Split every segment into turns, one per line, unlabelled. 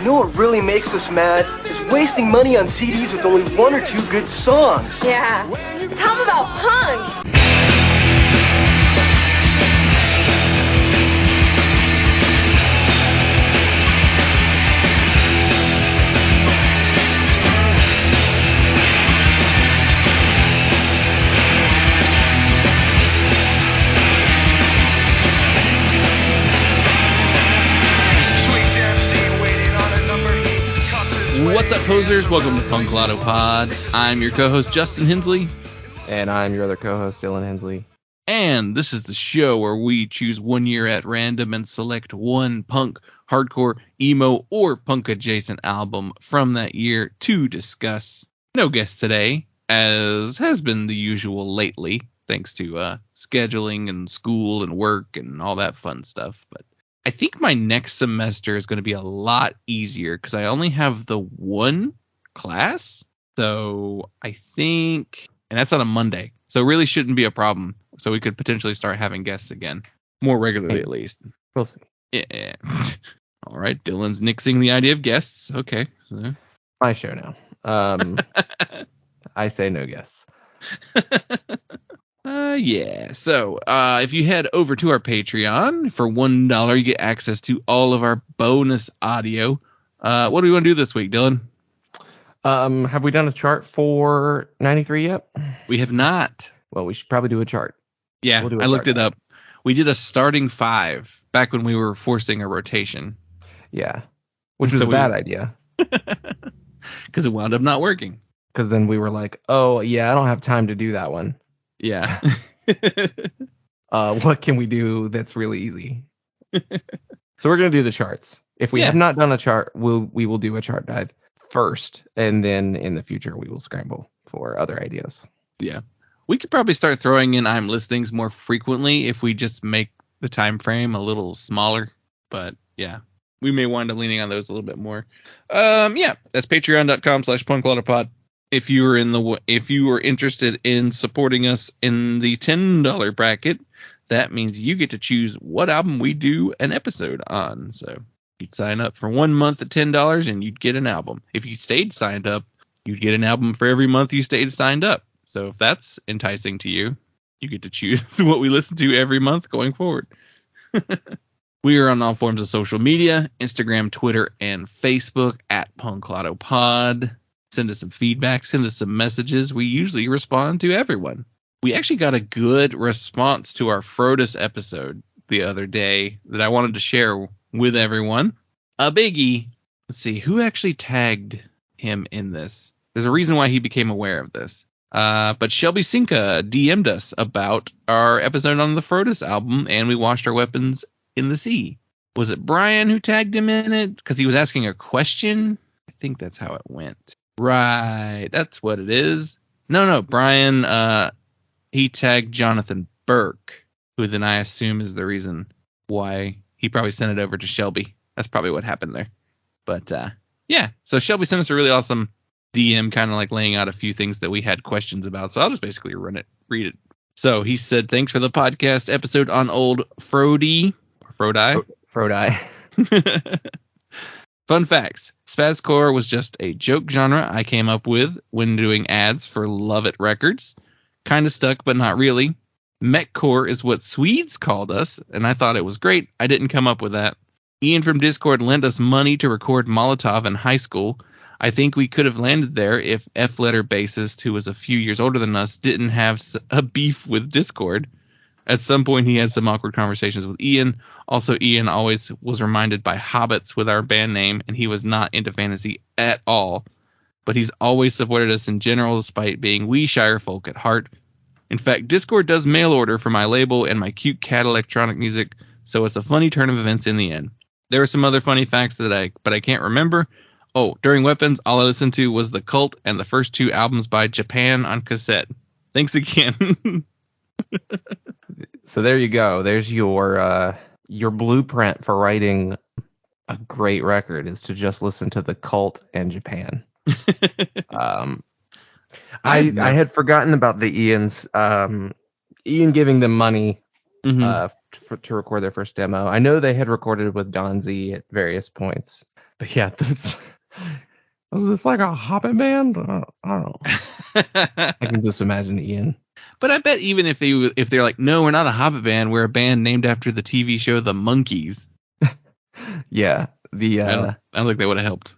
You know what really makes us mad is wasting money on CDs with only one or two good songs.
Yeah. Tell them about punk.
What's up, posers? Welcome to Punklottopod. I'm your co-host, Justin Hensley.
And I'm your other co-host, Dylan Hensley.
And this is the show where we choose 1 year at random and select one punk, hardcore, emo, or punk-adjacent album from that year to discuss. No guests today, as has been the usual lately, thanks to scheduling and school and work and all that fun stuff. But I think my next semester is going to be a lot easier because I only have the one class. So I think, and that's on a Monday, so it really shouldn't be a problem. So we could potentially start having guests again, more regularly at least.
We'll see.
Yeah. All right, Dylan's nixing the idea of guests. Okay. So.
My show now. I say no guests.
Yeah. So, if you head over to our Patreon for $1, you get access to all of our bonus audio. What do we want to do this week, Dylan?
Have we done a chart for 93 yet?
We have not.
Well, we should probably do a chart.
Yeah,
We'll do a
I looked
chart
it up. We did a starting five back when we were forcing a rotation.
Yeah, which was a bad idea.
Because it wound up not working.
Because then we were like, oh, yeah, I don't have time to do that one.
Yeah.
What can we do that's really easy? So we're going to do the charts. If we have not done a chart, we will do a chart dive first. And then in the future, we will scramble for other ideas.
Yeah. We could probably start throwing in I'm listings more frequently if we just make the time frame a little smaller. But yeah, we may wind up leaning on those a little bit more. Yeah, that's patreon.com/punklottopod. If you were interested in supporting us in the $10 bracket, that means you get to choose what album we do an episode on. So you'd sign up for 1 month at $10 and you'd get an album. If you stayed signed up, you'd get an album for every month you stayed signed up. So if that's enticing to you, you get to choose what we listen to every month going forward. We are on all forms of social media, Instagram, Twitter, and Facebook at punklottopod. Send us some feedback, send us some messages. We usually respond to everyone. We actually got a good response to our Frodus episode the other day that I wanted to share with everyone. A biggie. Let's see, who actually tagged him in this? There's a reason why he became aware of this. But Shelby Cinca DM'd us about our episode on the Frodus album, and we washed our weapons in the sea. Was it Brian who tagged him in it? Because he was asking a question? I think that's how it went. Right, that's what it is. No, Brian, he tagged Jonathan Burke, who then I assume is the reason why he probably sent it over to Shelby. That's probably what happened there. But, yeah, so Shelby sent us a really awesome DM, kind of like laying out a few things that we had questions about. So I'll just basically read it. So he said, thanks for the podcast episode on old Frody. Fun facts. Spazcore was just a joke genre I came up with when doing ads for Love It Records. Kind of stuck, but not really. Metcore is what Swedes called us, and I thought it was great. I didn't come up with that. Ian from Discord lent us money to record Molotov in high school. I think we could have landed there if F-letter bassist, who was a few years older than us, didn't have a beef with Discord. At some point, he had some awkward conversations with Ian. Also, Ian always was reminded by hobbits with our band name, and he was not into fantasy at all. But he's always supported us in general, despite being wee Shire folk at heart. In fact, Discord does mail order for my label and my cute cat electronic music, so it's a funny turn of events in the end. There were some other funny facts but I can't remember. Oh, during Weapons, all I listened to was The Cult and the first two albums by Japan on cassette. Thanks again.
So there you go. There's your blueprint for writing a great record is to just listen to The Cult and Japan. I had forgotten about the Ian's Ian giving them money to record their first demo. I know they had recorded with Don Z at various points. But yeah, was this like a hopping band? I don't know. I can just imagine Ian.
But I bet even if they're like, no, we're not a Hobbit band, we're a band named after the TV show The Monkees.
Yeah,
I don't think that would have helped.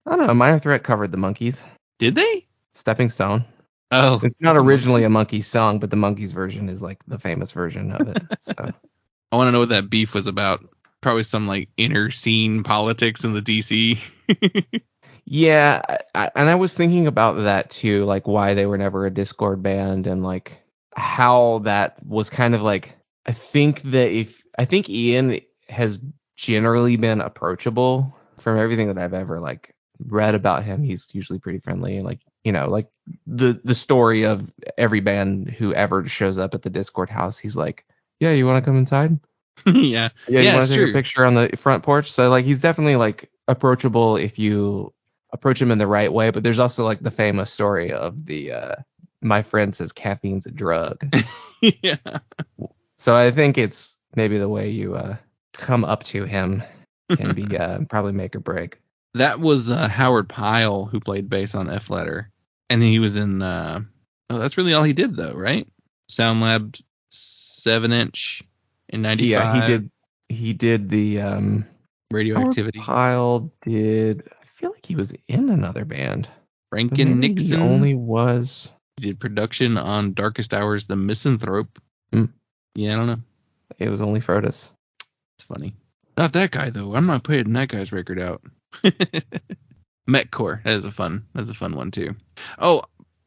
I don't know. Minor Threat covered the Monkees.
Did they?
Stepping Stone.
Oh,
it's not originally a Monkees song, but the Monkees version is like the famous version of it. So
I want to know what that beef was about. Probably some like inner scene politics in the DC.
Yeah, and I was thinking about that too, like why they were never a Discord band, and like how that was kind of like. I think Ian has generally been approachable from everything that I've ever like read about him. He's usually pretty friendly, and like like the story of every band who ever shows up at the Discord house, he's like, yeah, you want to come inside?
yeah,
you want to take a picture on the front porch? So like he's definitely like approachable if you approach him in the right way. But there's also like the famous story of the my friend says caffeine's a drug.
Yeah.
So I think it's maybe the way you come up to him can be probably make or break.
That was Howard Pyle who played bass on F Letter, and he was in. That's really all he did though, right? Sound Lab 7-inch in '95.
Yeah, he did the
Radioactivity.
Howard Pyle did. I feel like he was in another band.
Franken Nixon.
He only was.
He did production on Darkest Hours, The Misanthrope. Yeah, I don't know.
It was only Frodis.
It's funny. Not that guy though. I'm not putting that guy's record out. Metcore. That's a fun one too. Oh,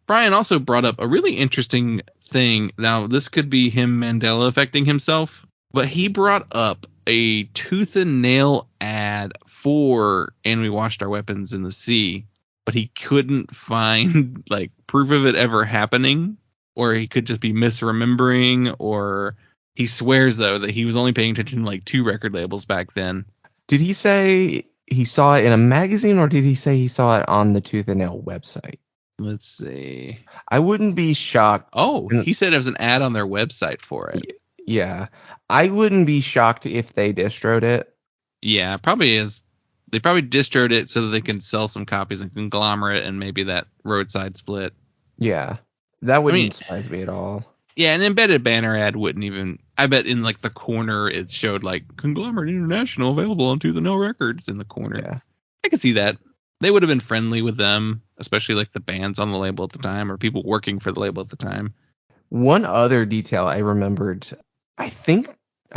Brian also brought up a really interesting thing. Now, this could be him Mandela affecting himself, but he brought up a tooth and nail ad for And We Washed Our Weapons in the Sea, but he couldn't find like proof of it ever happening, or he could just be misremembering, or he swears though that he was only paying attention to like 2 record labels back then.
Did he say he saw it in a magazine, or did he say he saw it on the Tooth and Nail website?
Let's see.
I wouldn't be shocked.
Oh, he said it was an ad on their website for it.
Yeah. I wouldn't be shocked if they distroed it.
Yeah, probably is. They probably distroed it so that they can sell some copies and conglomerate and maybe that roadside split.
Yeah. That wouldn't surprise me at all.
Yeah, an embedded banner ad wouldn't even. I bet in like the corner it showed like Conglomerate International available on Tooth and Nail Records in the corner.
Yeah.
I could see that. They would have been friendly with them, especially like the bands on the label at the time or people working for the label at the time.
One other detail I remembered, I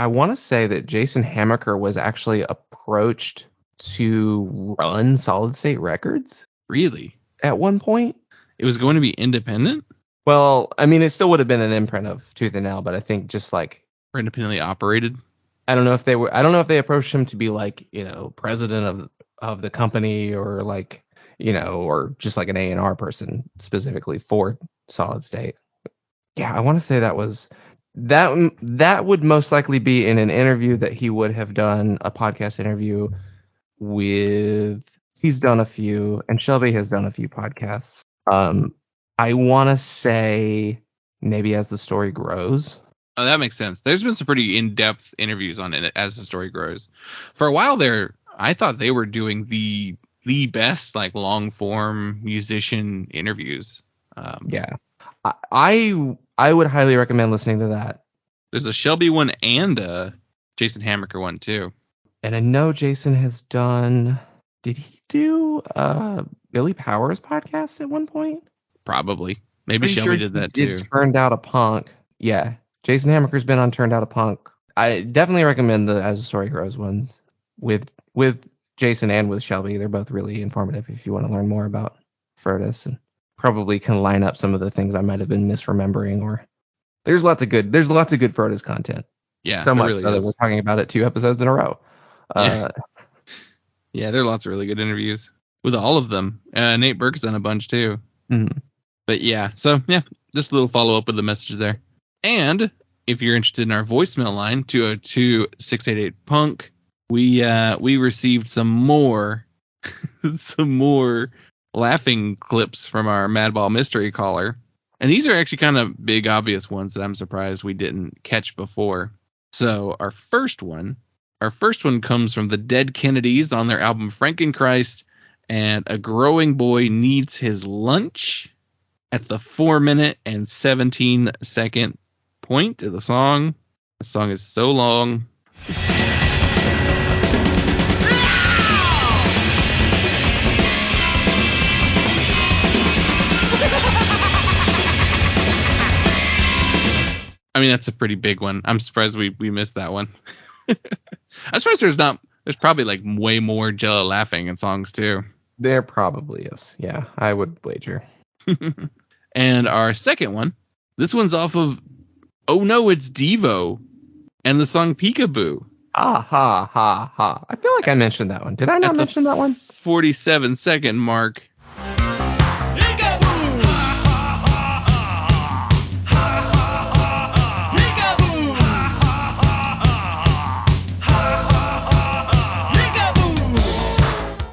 want to say that Jason Hammaker was actually approached to run Solid State Records.
Really?
At one point?
It was going to be independent?
Well, I mean, it still would have been an imprint of Tooth and Nail, but I think just like
or independently operated.
I don't know if they approached him to be like, president of the company, or like, or just like an A&R person specifically for Solid State. Yeah, I want to say that would most likely be in an interview that he would have done, a podcast interview with. He's done a few, and Shelby has done a few podcasts. I want to say maybe As the Story Grows.
Oh, that makes sense. There's been some pretty in-depth interviews on it As the Story Grows. For a while there, I thought they were doing the best like long-form musician interviews.
Yeah. I would highly recommend listening to that.
There's a Shelby one and a Jason Hammaker one too.
And I know Jason has done. Did he do Billy Powers' podcast at one point?
Probably. Maybe Shelby did that too.
Turned Out a Punk. Yeah. Jason Hammaker's been on Turned Out a Punk. I definitely recommend the As the Story Grows ones with Jason and with Shelby. They're both really informative if you want to learn more about Frodis, and probably can line up some of the things I might have been misremembering. Or there's lots of good Frodis content.
Yeah.
So much
really
so that we're talking about it 2 episodes in a row.
Yeah, there are lots of really good interviews with all of them. Nate Burke's done a bunch too.
Mm-hmm.
But yeah, so yeah, just a little follow up with the messages there. And if you're interested in our voicemail line, 202-688-PUNK, we received some more laughing clips from our Madball mystery caller. And these are actually kind of big, obvious ones that I'm surprised we didn't catch before. So our first one, Our first one comes from the Dead Kennedys on their album Frankenchrist, and A Growing Boy Needs His Lunch at the 4-minute and 17-second point of the song. The song is so long. I mean, that's a pretty big one. I'm surprised we missed that one. I'm surprised there's probably like way more Jello laughing in songs too.
There probably is. Yeah, I would wager.
And our second one, this one's off of Oh No, It's Devo and the song Peekaboo.
Ah, ha, ha, ha. I feel like I mentioned that one. Did I not mention that one?
47-second mark.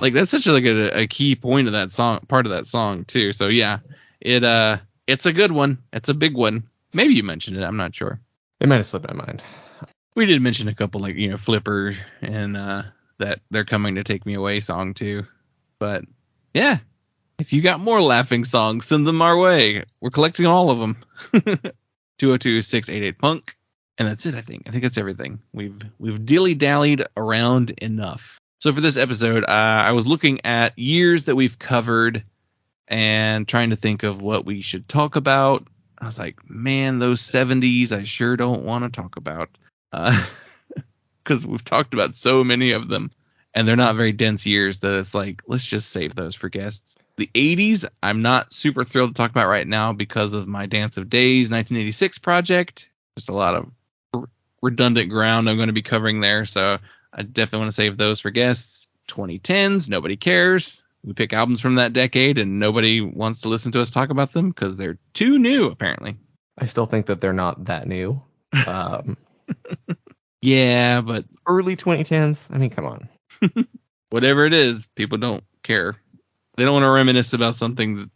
Like, that's such a key point of that song, part of that song too. So yeah, it's a good one. It's a big one. Maybe you mentioned it. I'm not sure.
It might have slipped my mind.
We did mention a couple, like, Flipper and that They're Coming to Take Me Away song too. But yeah, if you got more laughing songs, send them our way. We're collecting all of them. 202-688-PUNK. And that's it, I think. I think that's everything. We've dilly-dallied around enough. So for this episode, I was looking at years that we've covered and trying to think of what we should talk about. I was like, man, those 70s I sure don't want to talk about. Because we've talked about so many of them. And they're not very dense years that it's like, let's just save those for guests. The 80s, I'm not super thrilled to talk about right now because of my Dance of Days 1986 project. Just a lot of redundant ground I'm going to be covering there. So I definitely want to save those for guests. 2010s, nobody cares. We pick albums from that decade and nobody wants to listen to us talk about them because they're too new, apparently.
I still think that they're not that new.
Yeah, but
early 2010s, I mean, come on.
Whatever it is, people don't care. They don't want to reminisce about something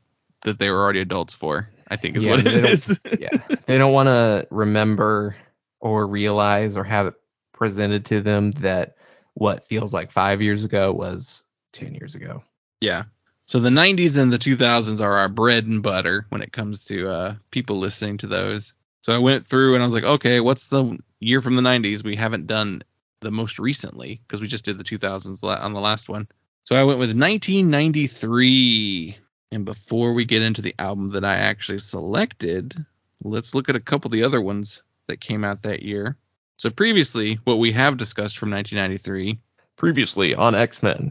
that they were already adults for, I think is what it is.
Yeah, they don't want to remember or realize or have it presented to them that what feels like 5 years ago was 10 years ago.
Yeah. So the 90s and the 2000s are our bread and butter when it comes to people listening to those. So I went through and I was like, okay, what's the year from the 90s we haven't done the most recently? Because we just did the 2000s on the last one. So I went with 1993. And before we get into the album that I actually selected, let's look at a couple of the other ones that came out that year. So previously, what we have discussed from 1993.
Previously on X-Men.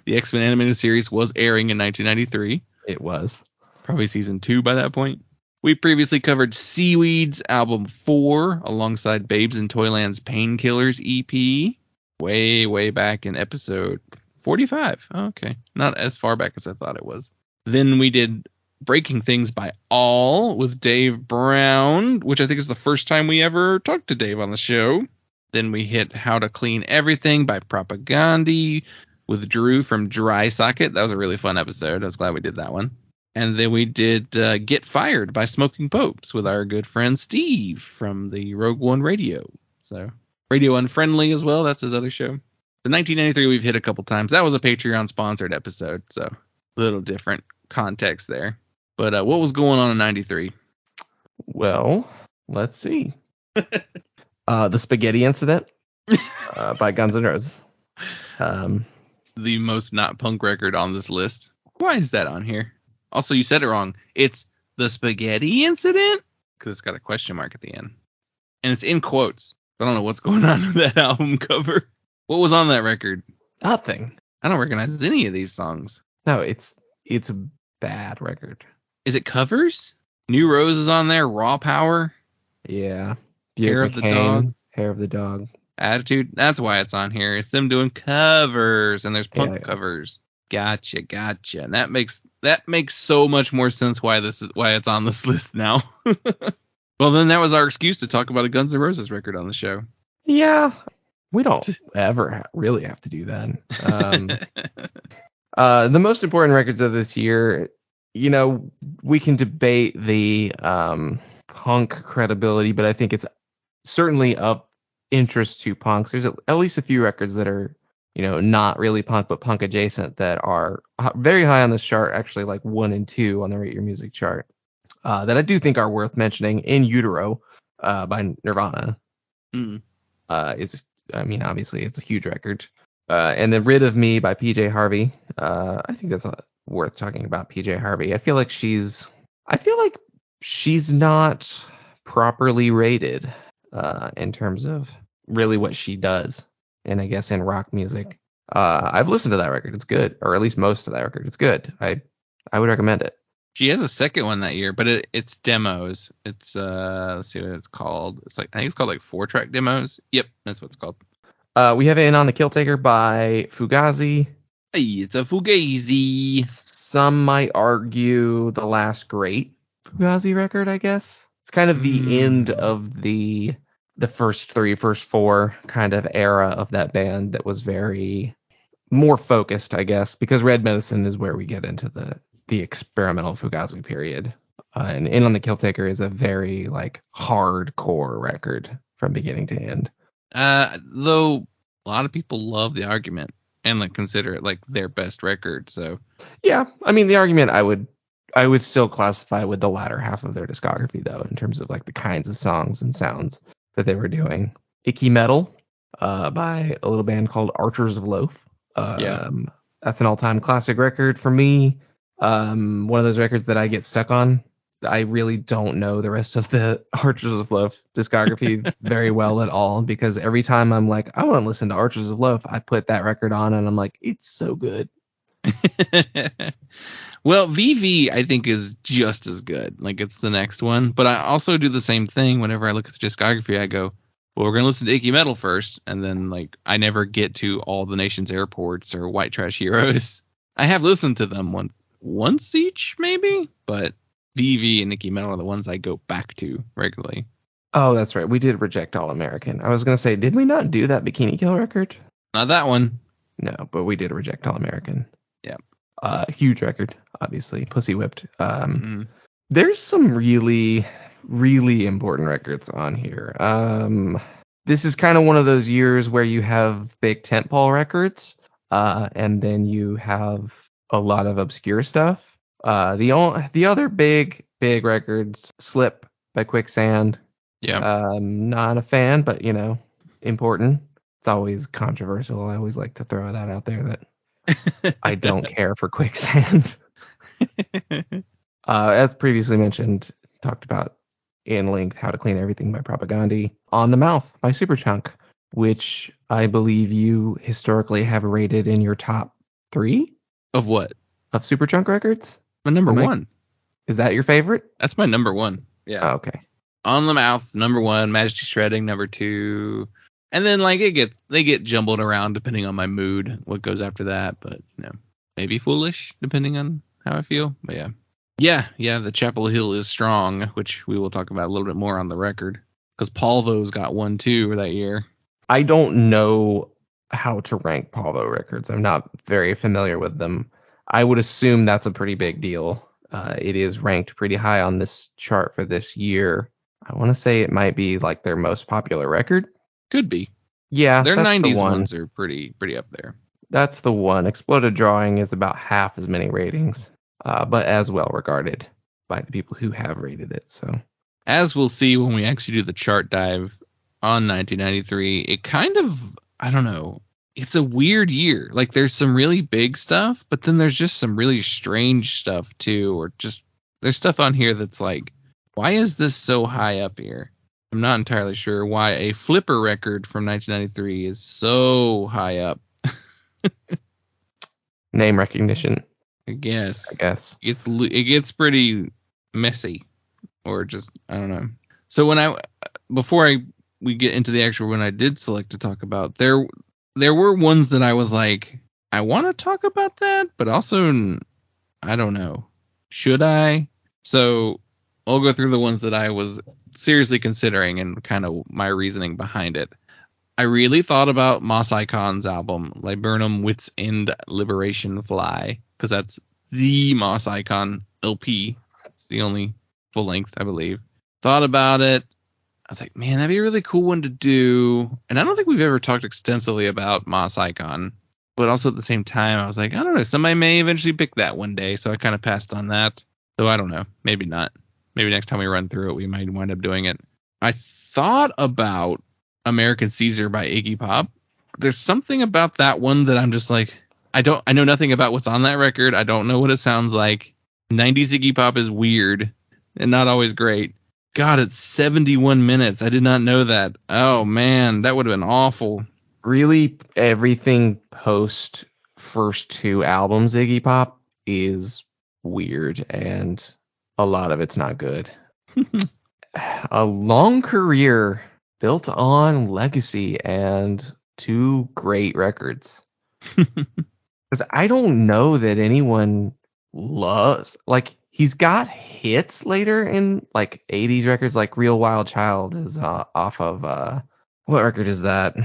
The X-Men animated series was airing in 1993.
It was.
Probably season 2 by that point. We previously covered Seaweed's album 4 alongside Babes in Toyland's Painkillers EP. Way back in episode 45. Oh, okay. Not as far back as I thought it was. Then we did Breaking Things by All with Dave Brown, which I think is the first time we ever talked to Dave on the show. Then we hit How to Clean Everything by Propagandhi with Drew from Dry Socket. That was a really fun episode. I was glad we did that one. And then we did Get Fired by Smoking Popes with our good friend Steve from the Rogue One Radio. So Radio Unfriendly as well. That's his other show. The 1993 we've hit a couple times. That was a Patreon sponsored episode. So a little different context there. But what was going on in 93?
Well, let's see. The Spaghetti Incident by Guns N' Roses.
The most not punk record on this list. Why is that on here? Also, you said it wrong. It's The Spaghetti Incident? Because it's got a question mark at the end. And it's in quotes. I don't know what's going on with that album cover. What was on that record?
Nothing.
I don't recognize any of these songs.
No, it's a bad record.
Is it covers? New Rose is on there. Raw Power.
Yeah.
Hair of the Dog.
Hair of the Dog.
Attitude. That's why it's on here. It's them doing covers, and there's punk covers. Gotcha. And that makes so much more sense why it's on this list now. Well, then that was our excuse to talk about a Guns N' Roses record on the show.
Yeah. We don't ever really have to do that. The most important records of this year, we can debate the punk credibility, but I think it's certainly up interest to punks. There's at least a few records that are, not really punk, but punk adjacent that are very high on this chart, actually like 1 and 2 on the Rate Your Music chart, that I do think are worth mentioning. In Utero by Nirvana obviously it's a huge record. And then Rid of Me by PJ Harvey. I think that's worth talking about PJ Harvey. I feel like she's not properly rated in terms of really what she does, and I guess in rock music. I've listened to that record. It's good, or at least most of that record. It's good. I would recommend it.
She has a second one that year, but it's demos. It's let's see what it's called. I think it's called like 4-track demos. Yep, that's what it's called.
We have In on the Kill Taker by Fugazi.
Hey, it's a Fugazi.
Some might argue the last great Fugazi record, I guess. It's kind of the end of the first 4 kind of era of that band that was very more focused, I guess, because Red Medicine is where we get into the experimental Fugazi period. And In on the Kill Taker is a very like hardcore record from beginning to end.
Though a lot of people love the argument and like consider it like their best record. So
yeah, I mean the argument I would still classify with the latter half of their discography though, in terms of like the kinds of songs and sounds that they were doing. Icky Metal by a little band called Archers of Loaf. That's an all-time classic record for me. One of those records that I get stuck on. I really don't know the rest of the Archers of Loaf discography very well at all, because every time I'm like, I want to listen to Archers of Loaf, I put that record on and I'm like, it's so good.
Well, VV I think is just as good. Like it's the next one, but I also do the same thing whenever I look at the discography. I go, well, we're gonna listen to Icky Metal first, and then like I never get to All the Nation's Airports or White Trash Heroes. I have listened to them once each maybe, but VV and Icky Metal are the ones I go back to regularly.
Oh, that's right. We did reject All American. I was going to say, did we not do that Bikini Kill record?
Not that one.
No, but we did reject All American.
Yeah.
Huge record, obviously. Pussy Whipped. There's some really, really important records on here. This is kind of one of those years where you have big tentpole records, and then you have a lot of obscure stuff. The other big records, Slip by Quicksand.
Yeah.
Not a fan, but important. It's always controversial. I always like to throw that out there that I don't care for Quicksand. As previously mentioned, talked about in length How to Clean Everything by Propagandhi. On the Mouth by Superchunk, which I believe you historically have rated in your top 3
of what?
Of Superchunk records.
My number 1.
Is that your favorite?
That's my number 1. Yeah.
Oh, okay.
On the Mouth, number 1. Majesty Shredding, number 2. And then like they get jumbled around depending on my mood, what goes after that. But maybe Foolish depending on how I feel. But yeah. The Chapel Hill is strong, which we will talk about a little bit more on the record, because Polvo's got 1 too that year.
I don't know how to rank Polvo records. I'm not very familiar with them. I would assume that's a pretty big deal. It is ranked pretty high on this chart for this year. I want to say it might be like their most popular record.
Could be.
Yeah,
their
that's
90s
the one.
ones are pretty up there.
That's the one. Exploded Drawing is about half as many ratings, but as well regarded by the people who have rated it. So,
as we'll see when we actually do the chart dive on 1993, it kind of, I don't know, it's a weird year. Like there's some really big stuff, but then there's just some really strange stuff too, or just there's stuff on here that's like, why is this so high up here? I'm not entirely sure why a Flipper record from 1993 is so high up.
Name recognition.
I guess. It gets pretty messy, or just, I don't know. So before we get into the actual one I did select to talk about, there were ones that I was like, I want to talk about that, but also I don't know. Should I? So I'll go through the ones that I was seriously considering and kind of my reasoning behind it. I really thought about Moss Icon's album, Laburnum Wits End Liberation Fly, because that's the Moss Icon LP. It's the only full length, I believe. Thought about it. I was like, man, that'd be a really cool one to do. And I don't think we've ever talked extensively about Moss Icon. But also at the same time, I was like, I don't know, somebody may eventually pick that one day. So I kind of passed on that. So I don't know. Maybe not. Maybe next time we run through it, we might wind up doing it. I thought about American Caesar by Iggy Pop. There's something about that one that I'm just like, I know nothing about what's on that record. I don't know what it sounds like. 90s Iggy Pop is weird and not always great. God, it's 71 minutes. I did not know that. Oh, man, that would have been awful.
Really, everything post first two albums Iggy Pop is weird, and a lot of it's not good. A long career built on legacy and two great records. Because I don't know that anyone loves, like, he's got hits later in like 80s records, like Real Wild Child is off of what record is that?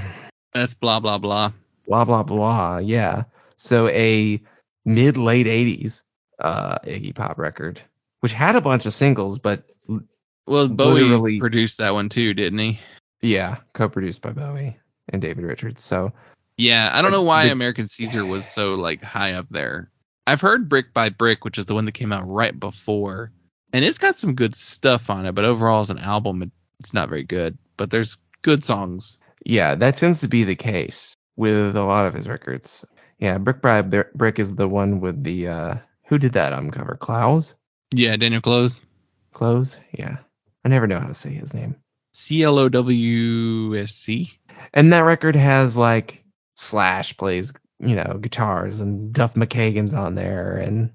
That's Blah Blah Blah.
Blah Blah Blah. Yeah. So a mid late 80s Iggy Pop record, which had a bunch of singles, but
well, Bowie produced that one too, didn't he?
Yeah, co-produced by Bowie and David Richards. So
yeah, I don't know why American Caesar was so like high up there. I've heard Brick by Brick, which is the one that came out right before, and it's got some good stuff on it, but overall as an album, it's not very good. But there's good songs.
Yeah, that tends to be the case with a lot of his records. Yeah, Brick by Brick is the one with the who did that album cover? Clowes?
Yeah, Daniel Clowes.
Clowes? Yeah. I never know how to say his name.
CLOWSC.
And that record has like Slash plays, guitars, and Duff McKagan's on there, and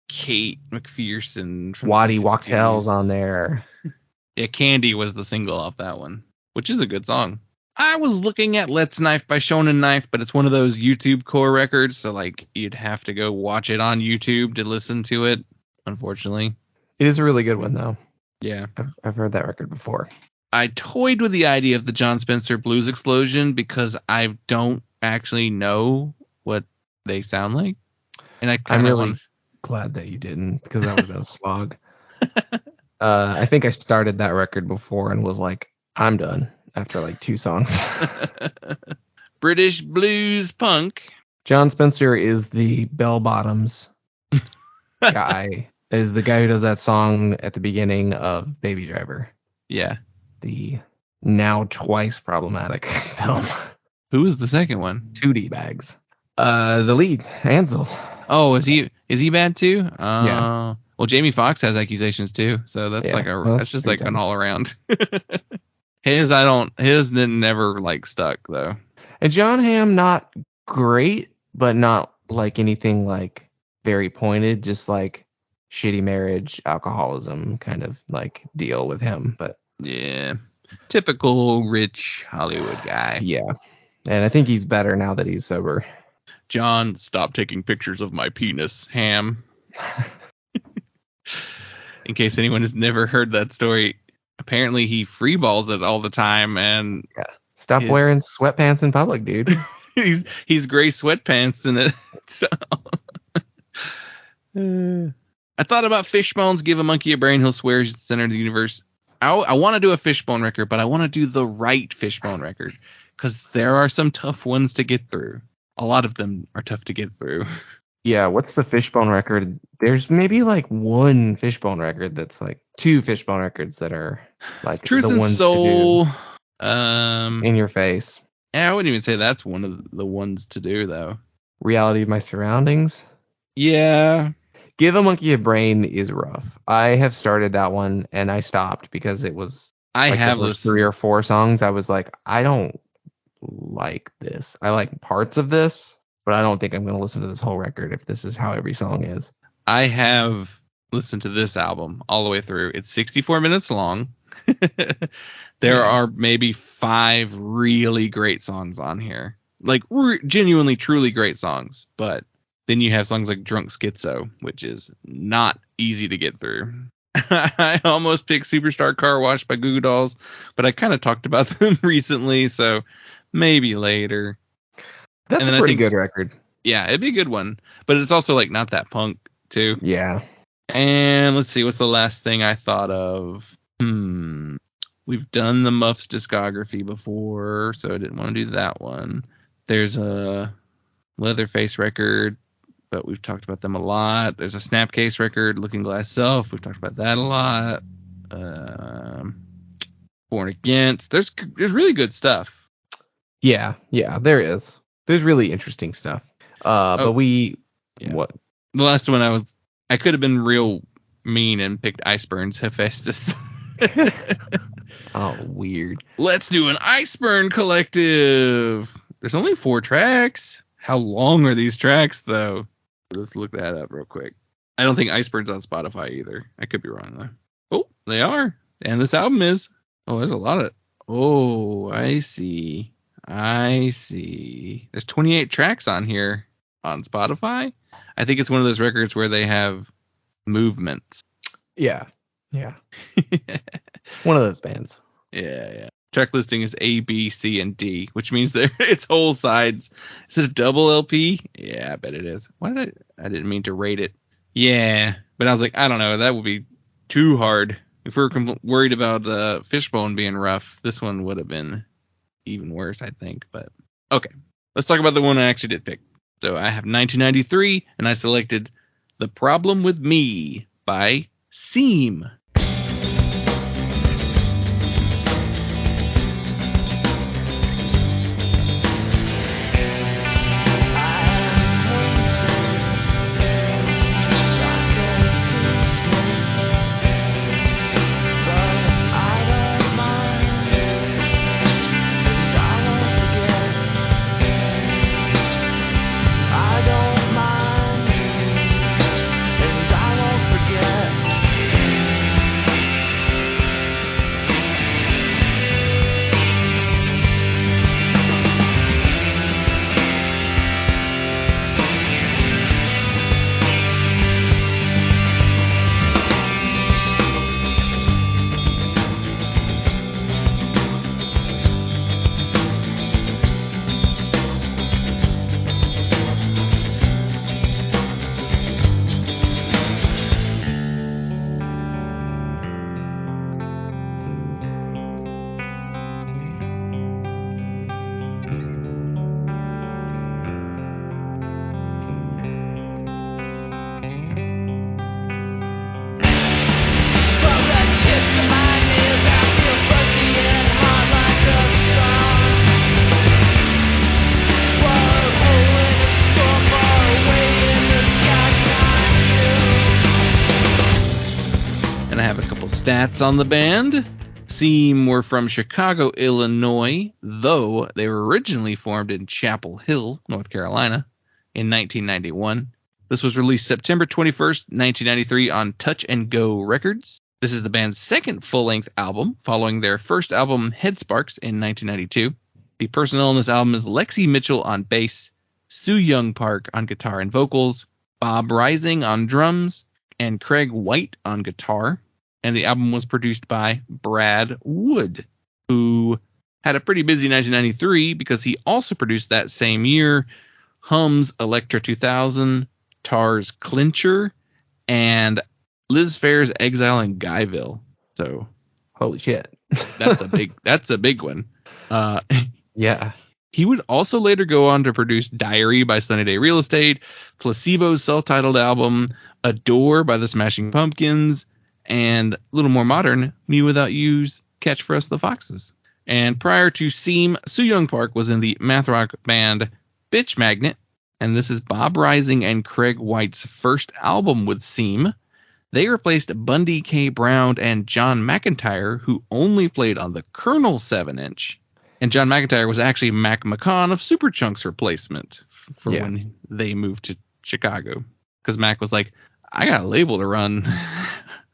Kate McPherson from
Waddy Wachtel's on there.
Yeah, Candy was the single off that one, which is a good song. I was looking at Let's Knife by Shonen Knife, but it's one of those YouTube core records, so like you'd have to go watch it on YouTube to listen to it, unfortunately.
It is a really good one, though.
Yeah.
I've heard that record before.
I toyed with the idea of the John Spencer Blues Explosion because I don't actually know what they sound like. And I'm really
glad that you didn't, because that would have been a slog. I think I started that record before and was like, I'm done after like 2 songs.
British blues punk.
John Spencer is the bell bottoms guy. Is the guy who does that song at the beginning of Baby Driver.
Yeah.
The now twice problematic film.
Who was the second one?
2D Bags. The lead, Ansel.
Oh, is he bad too?
Yeah.
Well, Jamie Foxx has accusations too, so that's that's just like an all around. His never like stuck though.
And John Hamm, not great, but not like anything like very pointed, just like shitty marriage, alcoholism kind of like deal with him. But
yeah, typical rich Hollywood guy.
Yeah, and I think he's better now that he's sober.
John, stop taking pictures of my penis, Ham. In case anyone has never heard that story, apparently he freeballs it all the time, and
stop wearing sweatpants in public, dude.
he's gray sweatpants in it. So. I thought about Fishbone's Give a Monkey a Brain, He'll Swear He's the Center of the Universe. I want to do a Fishbone record, but I want to do the right Fishbone record, because there are some tough ones to get through. A lot of them are tough to get through.
Yeah, what's the Fishbone record? There's maybe like one Fishbone record that's like 2 Fishbone records that are like
Truth
the
and
ones
Soul.
to do. In Your Face.
Yeah, I wouldn't even say that's one of the ones to do though.
Reality of My Surroundings.
Yeah.
Give a Monkey a Brain is rough. I have started that one and I stopped because it was the 3 or 4 songs. I was like, I don't like this. I like parts of this, but I don't think I'm going to listen to this whole record if this is how every song is.
I have listened to this album all the way through. It's 64 minutes long. There are maybe 5 really great songs on here. Like genuinely, truly great songs. But then you have songs like Drunk Schizo, which is not easy to get through. I almost picked Superstar Car Wash by Goo Goo Dolls, but I kind of talked about them recently, so maybe later.
That's a pretty good record.
Yeah, it'd be a good one. But it's also like not that punk too.
Yeah.
And let's see, what's the last thing I thought of? We We've done the Muffs discography before, so I didn't want to do that one. There's a Leatherface record, but we've talked about them a lot. There's a Snapcase record, Looking Glass Self. We've talked about that a lot. Born Against. There's really good stuff.
Yeah, there is. There's really interesting stuff. But we... Yeah. What?
The last one I could have been real mean and picked Iceburns Hephaestus.
Oh, weird.
Let's do an Iceburn collective. There's only 4 tracks. How long are these tracks, though? Let's look that up real quick. I don't think Iceburn's on Spotify either. I could be wrong, though. Oh, they are. And this album is. Oh, there's a lot of... Oh, I see. There's 28 tracks on here on Spotify. I think it's one of those records where they have movements.
Yeah. One of those bands.
Yeah. Track listing is A, B, C, and D, which means it's whole sides. Is it a double LP? Yeah, I bet it is. Why did I didn't mean to rate it. Yeah, but I was like, I don't know. That would be too hard. If we were worried about Fishbone being rough, this one would have been even worse, I think. But okay, let's talk about the one I actually did pick. So I have 1993, and I selected The Problem With Me by Seam. Stats on the band. Seam were from Chicago, Illinois, though they were originally formed in Chapel Hill, North Carolina, in 1991. This was released September 21st, 1993 on Touch and Go Records. This is the band's second full-length album, following their first album, Headsparks, in 1992. The personnel on this album is Lexi Mitchell on bass, Sue Young Park on guitar and vocals, Bob Rising on drums, and Craig White on guitar. And the album was produced by Brad Wood, who had a pretty busy 1993 because he also produced that same year Hum's Electra 2000, Tar's Clincher, and Liz Phair's Exile in Guyville. So,
holy shit,
that's a big one.
Yeah.
He would also later go on to produce Diary by Sunny Day Real Estate, Placebo's self-titled album, Adore by the Smashing Pumpkins, and a little more modern, Me Without You's Catch for Us the Foxes. And prior to Seam, Sue Young Park was in the math rock band Bitch Magnet, and this is Bob Rising and Craig White's first album with Seam. They replaced Bundy K. Brown and John McIntyre, who only played on the Colonel 7-inch. And John McIntyre was actually Mac McCon of Superchunk's replacement for when they moved to Chicago. Because Mac was like, I got a label to run.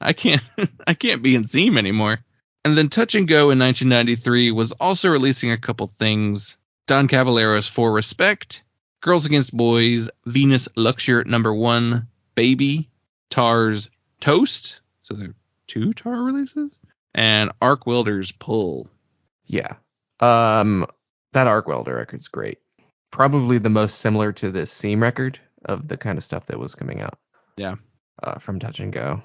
I can't be in Seam anymore. And then Touch and Go in 1993 was also releasing a couple things. Don Cavallero's For Respect, Girls Against Boys, Venus Luxure No. 1, Baby, Tar's Toast. So there are 2 Tar releases. And Arc Welder's Pull.
Yeah. That Arc Welder record's great. Probably the most similar to this Seam record of the kind of stuff that was coming out.
Yeah.
From Touch and Go.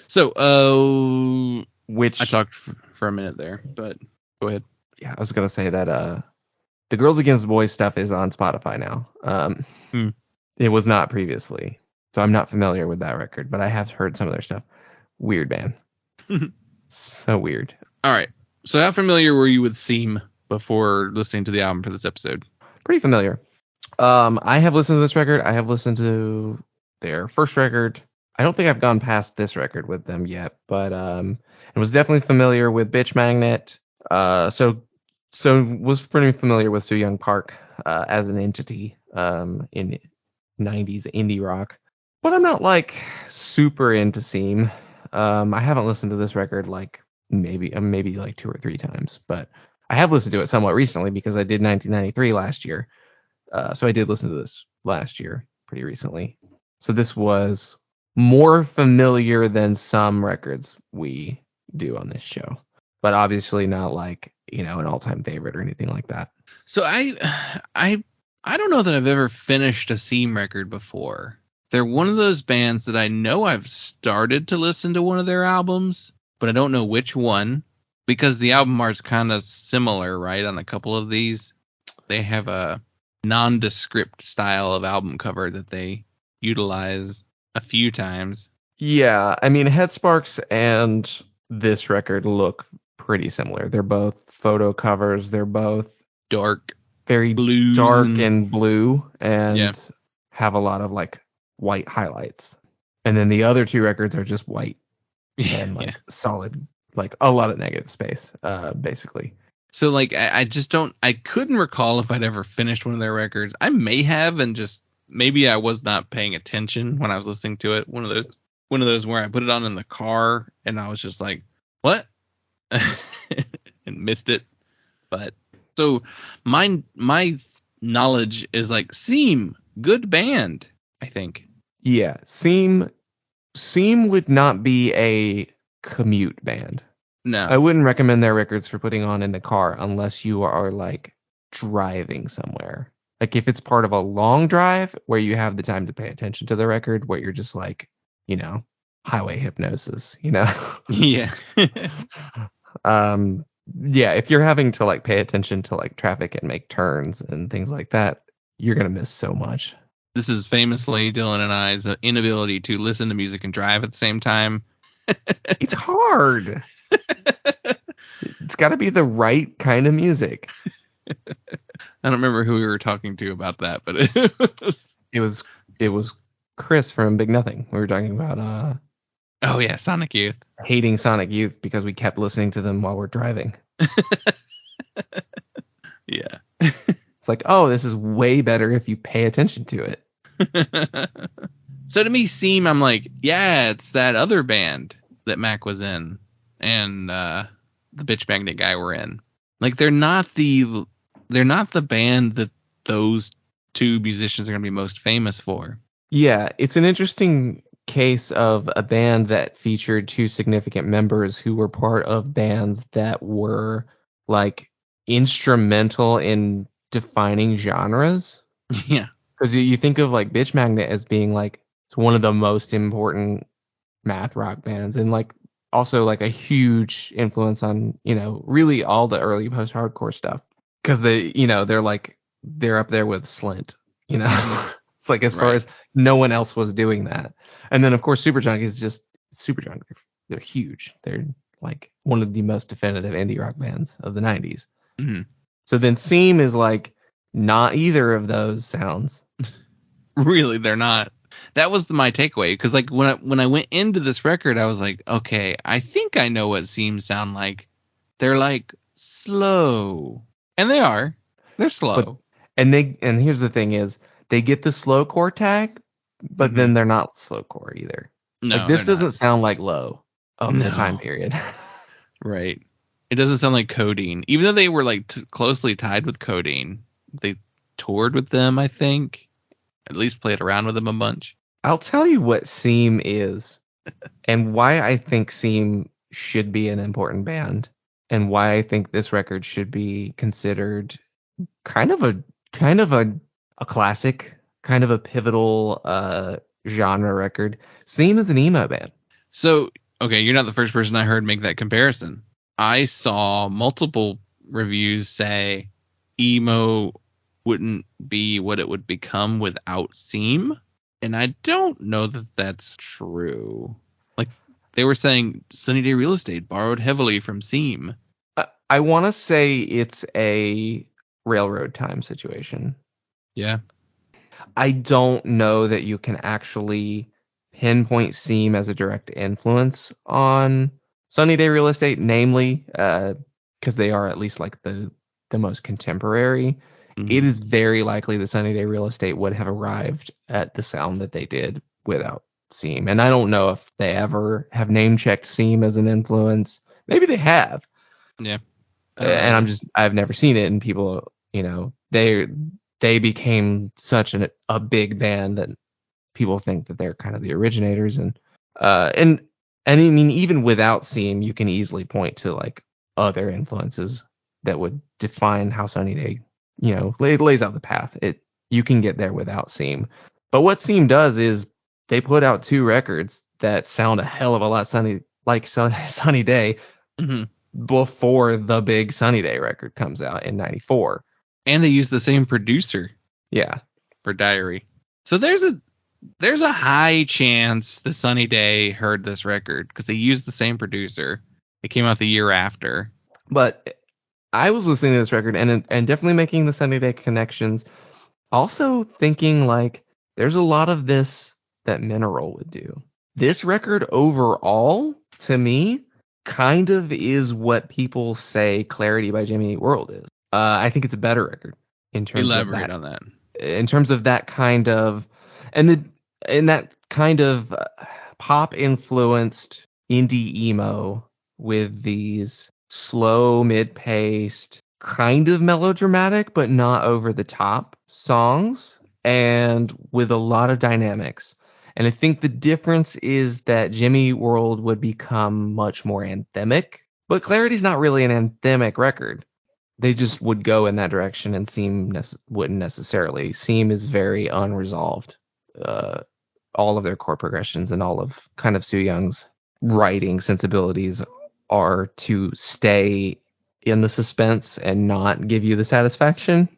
So,
which
I talked for a minute there, but go ahead.
Yeah, I was gonna say that the Girls Against Boys stuff is on Spotify now. It was not previously, so I'm not familiar with that record, but I have heard some of their stuff. Weird band. So weird.
All right. So how familiar were you with Seam before listening to the album for this episode?
Pretty familiar. I have listened to this record. I have listened to their first record. I don't think I've gone past this record with them yet, but I was definitely familiar with Bitch Magnet. So was pretty familiar with So Young Park as an entity in 90s indie rock, but I'm not like super into Seam. I haven't listened to this record like maybe like 2 or 3 times, but I have listened to it somewhat recently because I did 1993 last year. So I did listen to this last year pretty recently. So this was more familiar than some records we do on this show, but obviously not like, an all-time favorite or anything like that.
So I don't know that I've ever finished a Seam record before. They're one of those bands that I know I've started to listen to one of their albums, but I don't know which one, because the album art's kind of similar, right? On a couple of these, they have a nondescript style of album cover that they utilize a few times.
Yeah, I mean, Headsparks and this record look pretty similar. They're both photo covers. They're both
Dark,
very
blues
dark and blue, and
Yeah.
have a lot of like white highlights. And then the other 2 records are just white and like solid, like a lot of negative space, basically.
So like I couldn't recall if I'd ever finished one of their records. I may have, and just maybe I was not paying attention when I was listening to it. One of those where I put it on in the car and I was just like, what? And missed it. But so my knowledge is like Seam, good band, I think.
Yeah, Seam would not be a commute band.
No.
I wouldn't recommend their records for putting on in the car unless you are like driving somewhere. Like if it's part of a long drive where you have the time to pay attention to the record, where you're just like, highway hypnosis,
Yeah.
Yeah, if you're having to like pay attention to like traffic and make turns and things like that, you're going to miss so much.
This is famously Dylan and I's inability to listen to music and drive at the same time.
It's hard. It's got to be the right kind of music.
I don't remember who we were talking to about that, but
it was Chris from Big Nothing. We were talking about
oh yeah, Sonic Youth.
Hating Sonic Youth because we kept listening to them while we're driving.
Yeah.
It's like, oh, this is way better if you pay attention to it.
So to me, Seam, I'm like, yeah, it's that other band that Mac was in and the Bitch Magnet guy were in. Like they're not the band that those 2 musicians are going to be most famous for.
Yeah, it's an interesting case of a band that featured 2 significant members who were part of bands that were like instrumental in defining genres.
Yeah.
Because you think of like Bitch Magnet as being like it's one of the most important math rock bands and like also like a huge influence on, really all the early post-hardcore stuff. Because they're up there with Slint, It's like as far as no one else was doing that. And then of course Superjunk is just Superjunk. They're huge. They're like one of the most definitive indie rock bands of the 90s.
Mm-hmm.
So then Seam is like not either of those sounds.
Really, they're not. That was my takeaway, because like when I went into this record, I was like, okay, I think I know what Seams sound like. They're like slow, and they are. They're slow.
And here's the thing is they get the slowcore tag, but then they're not slowcore either.
No,
like this doesn't sound like low of the time period.
Right. It doesn't sound like Codeine, even though they were like closely tied with Codeine. They toured with them, I think. At least played around with them a bunch.
I'll tell you what Seam is and why I think Seam should be an important band and why I think this record should be considered kind of a classic, kind of a pivotal genre record. Seam is an emo band.
So okay, you're not the first person I heard make that comparison. I saw multiple reviews say emo wouldn't be what it would become without Seam, and I don't know that that's true. Like, they were saying Sunny Day Real Estate borrowed heavily from Seam.
I want to say it's a Railroad Time situation.
Yeah.
I don't know that you can actually pinpoint Seam as a direct influence on Sunny Day Real Estate, namely, because they are at least like the most contemporary.
Mhm.
It is very likely that Sunny Day Real Estate would have arrived at the sound that they did without Seam. And I don't know if they ever have name checked Seam as an influence. Maybe they have.
Yeah.
And I've never seen it. And people, they became such a big band that people think that they're kind of the originators. And I mean, even without Seam, you can easily point to like other influences that would define how Sunny Day, lays out the path. You can get there without Seam. But what Seam does is they put out 2 records that sound a hell of a lot Sunny Day
Mm-hmm.
before the big Sunny Day record comes out in 94.
And they use the same producer.
Yeah.
For Diary. So there's a high chance the Sunny Day heard this record because they used the same producer. It came out the year after.
But I was listening to this record and definitely making the Sunny Day connections. Also thinking like there's a lot of this that Mineral would do. This record overall, to me, kind of is what people say Clarity by Jimmy Eat World is. I think it's a better record in terms
Elaborate
of that.
on that.
In terms of that kind of, in that kind of pop influenced indie emo with these slow, mid-paced, kind of melodramatic, but not over the top songs, and with a lot of dynamics. And I think the difference is that Jimmy Eat World would become much more anthemic, but Clarity's not really an anthemic record. They just would go in that direction, and Seam wouldn't necessarily. Seam is very unresolved. All of their chord progressions and all of kind of Sue Young's writing sensibilities are to stay in the suspense and not give you the satisfaction.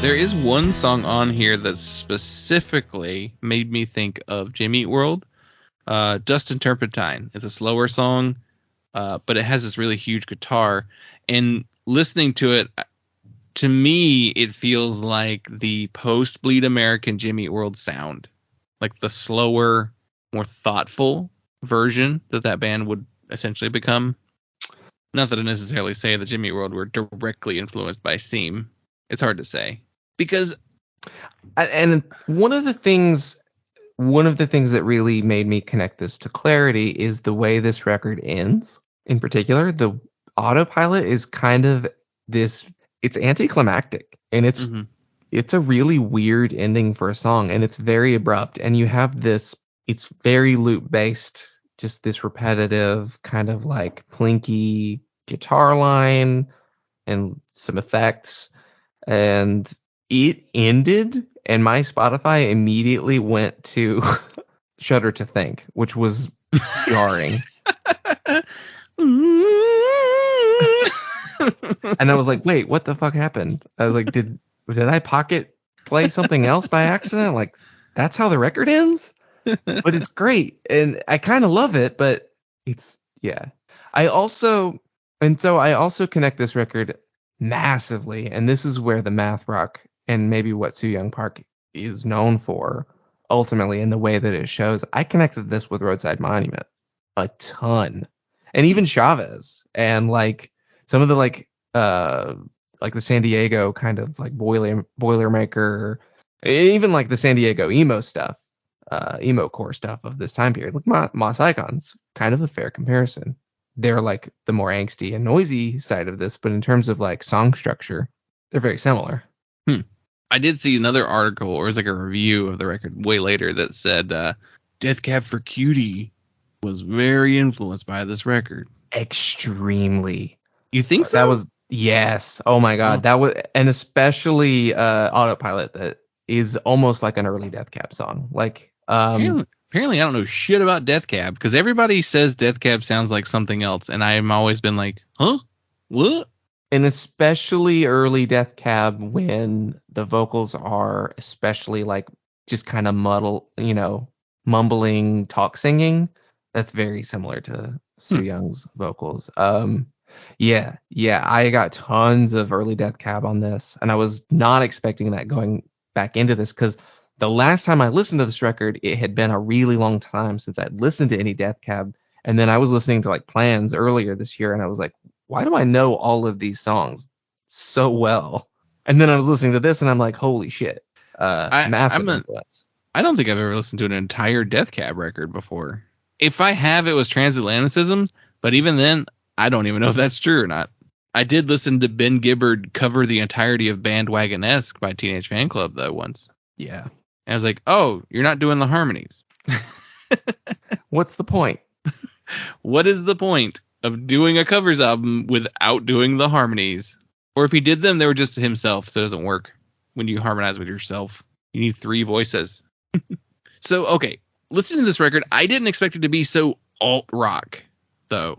There is one song on here that specifically made me think of Jimmy Eat World. Dust and Turpentine. It's a slower song, but it has this really huge guitar. And listening to it, to me, it feels like the post-Bleed American Jimmy Eat World sound. Like the slower, more thoughtful version that band would essentially become. Not that I necessarily say that Jimmy Eat World were directly influenced by Seam. It's hard to say. Because,
and one of the things that really made me connect this to Clarity is the way this record ends. In particular, the autopilot is kind of this. It's anticlimactic, and it's a really weird ending for a song, and it's very abrupt. And you have this. It's very loop based, just this repetitive kind of like plinky guitar line and some effects, and it ended, and my Spotify immediately went to Shudder to Think, which was jarring. And I was like, wait, what the fuck happened? I was like, did I pocket play something else by accident? Like, that's how the record ends? But it's great, and I kind of love it, but it's, yeah. I also connect this record massively, and this is where the math rock and maybe what Soo Young Park is known for ultimately in the way that it shows. I connected this with Roadside Monument a ton, and even Chavez, and like some of the like the San Diego kind of like Boilermaker, even like the San Diego emo stuff, emo core stuff of this time period. Like Moss Icon's kind of a fair comparison. They're like the more angsty and noisy side of this, but in terms of like song structure, they're very similar.
I did see another article, or it was like a review of the record way later, that said Death Cab for Cutie was very influenced by this record.
Extremely.
You think so?
That was, yes. Oh my God. That was, and especially Autopilot, that is almost like an early Death Cab song. Like,
apparently I don't know shit about Death Cab, because everybody says Death Cab sounds like something else, and I've always been like, huh? What?
And especially early Death Cab, when the vocals are especially like just kind of mumbling, talk singing. That's very similar to Soo Young's vocals. Yeah, I got tons of early Death Cab on this, and I was not expecting that going back into this, because the last time I listened to this record, it had been a really long time since I'd listened to any Death Cab, and then I was listening to like Plans earlier this year, and I was like, why do I know all of these songs so well? And then I was listening to this, and I'm like, holy shit, massive influence.
I don't think I've ever listened to an entire Death Cab record before. If I have, it was Transatlanticism, but even then, I don't even know if that's true or not. I did listen to Ben Gibbard cover the entirety of Bandwagon-esque by Teenage Fan Club, though, once.
Yeah.
And I was like, oh, you're not doing the harmonies.
What's the point?
What is the point of doing a covers album without doing the harmonies? Or if he did them, they were just himself, so it doesn't work when you harmonize with yourself. You need 3 voices. So, okay, listening to this record, I didn't expect it to be so alt-rock, though.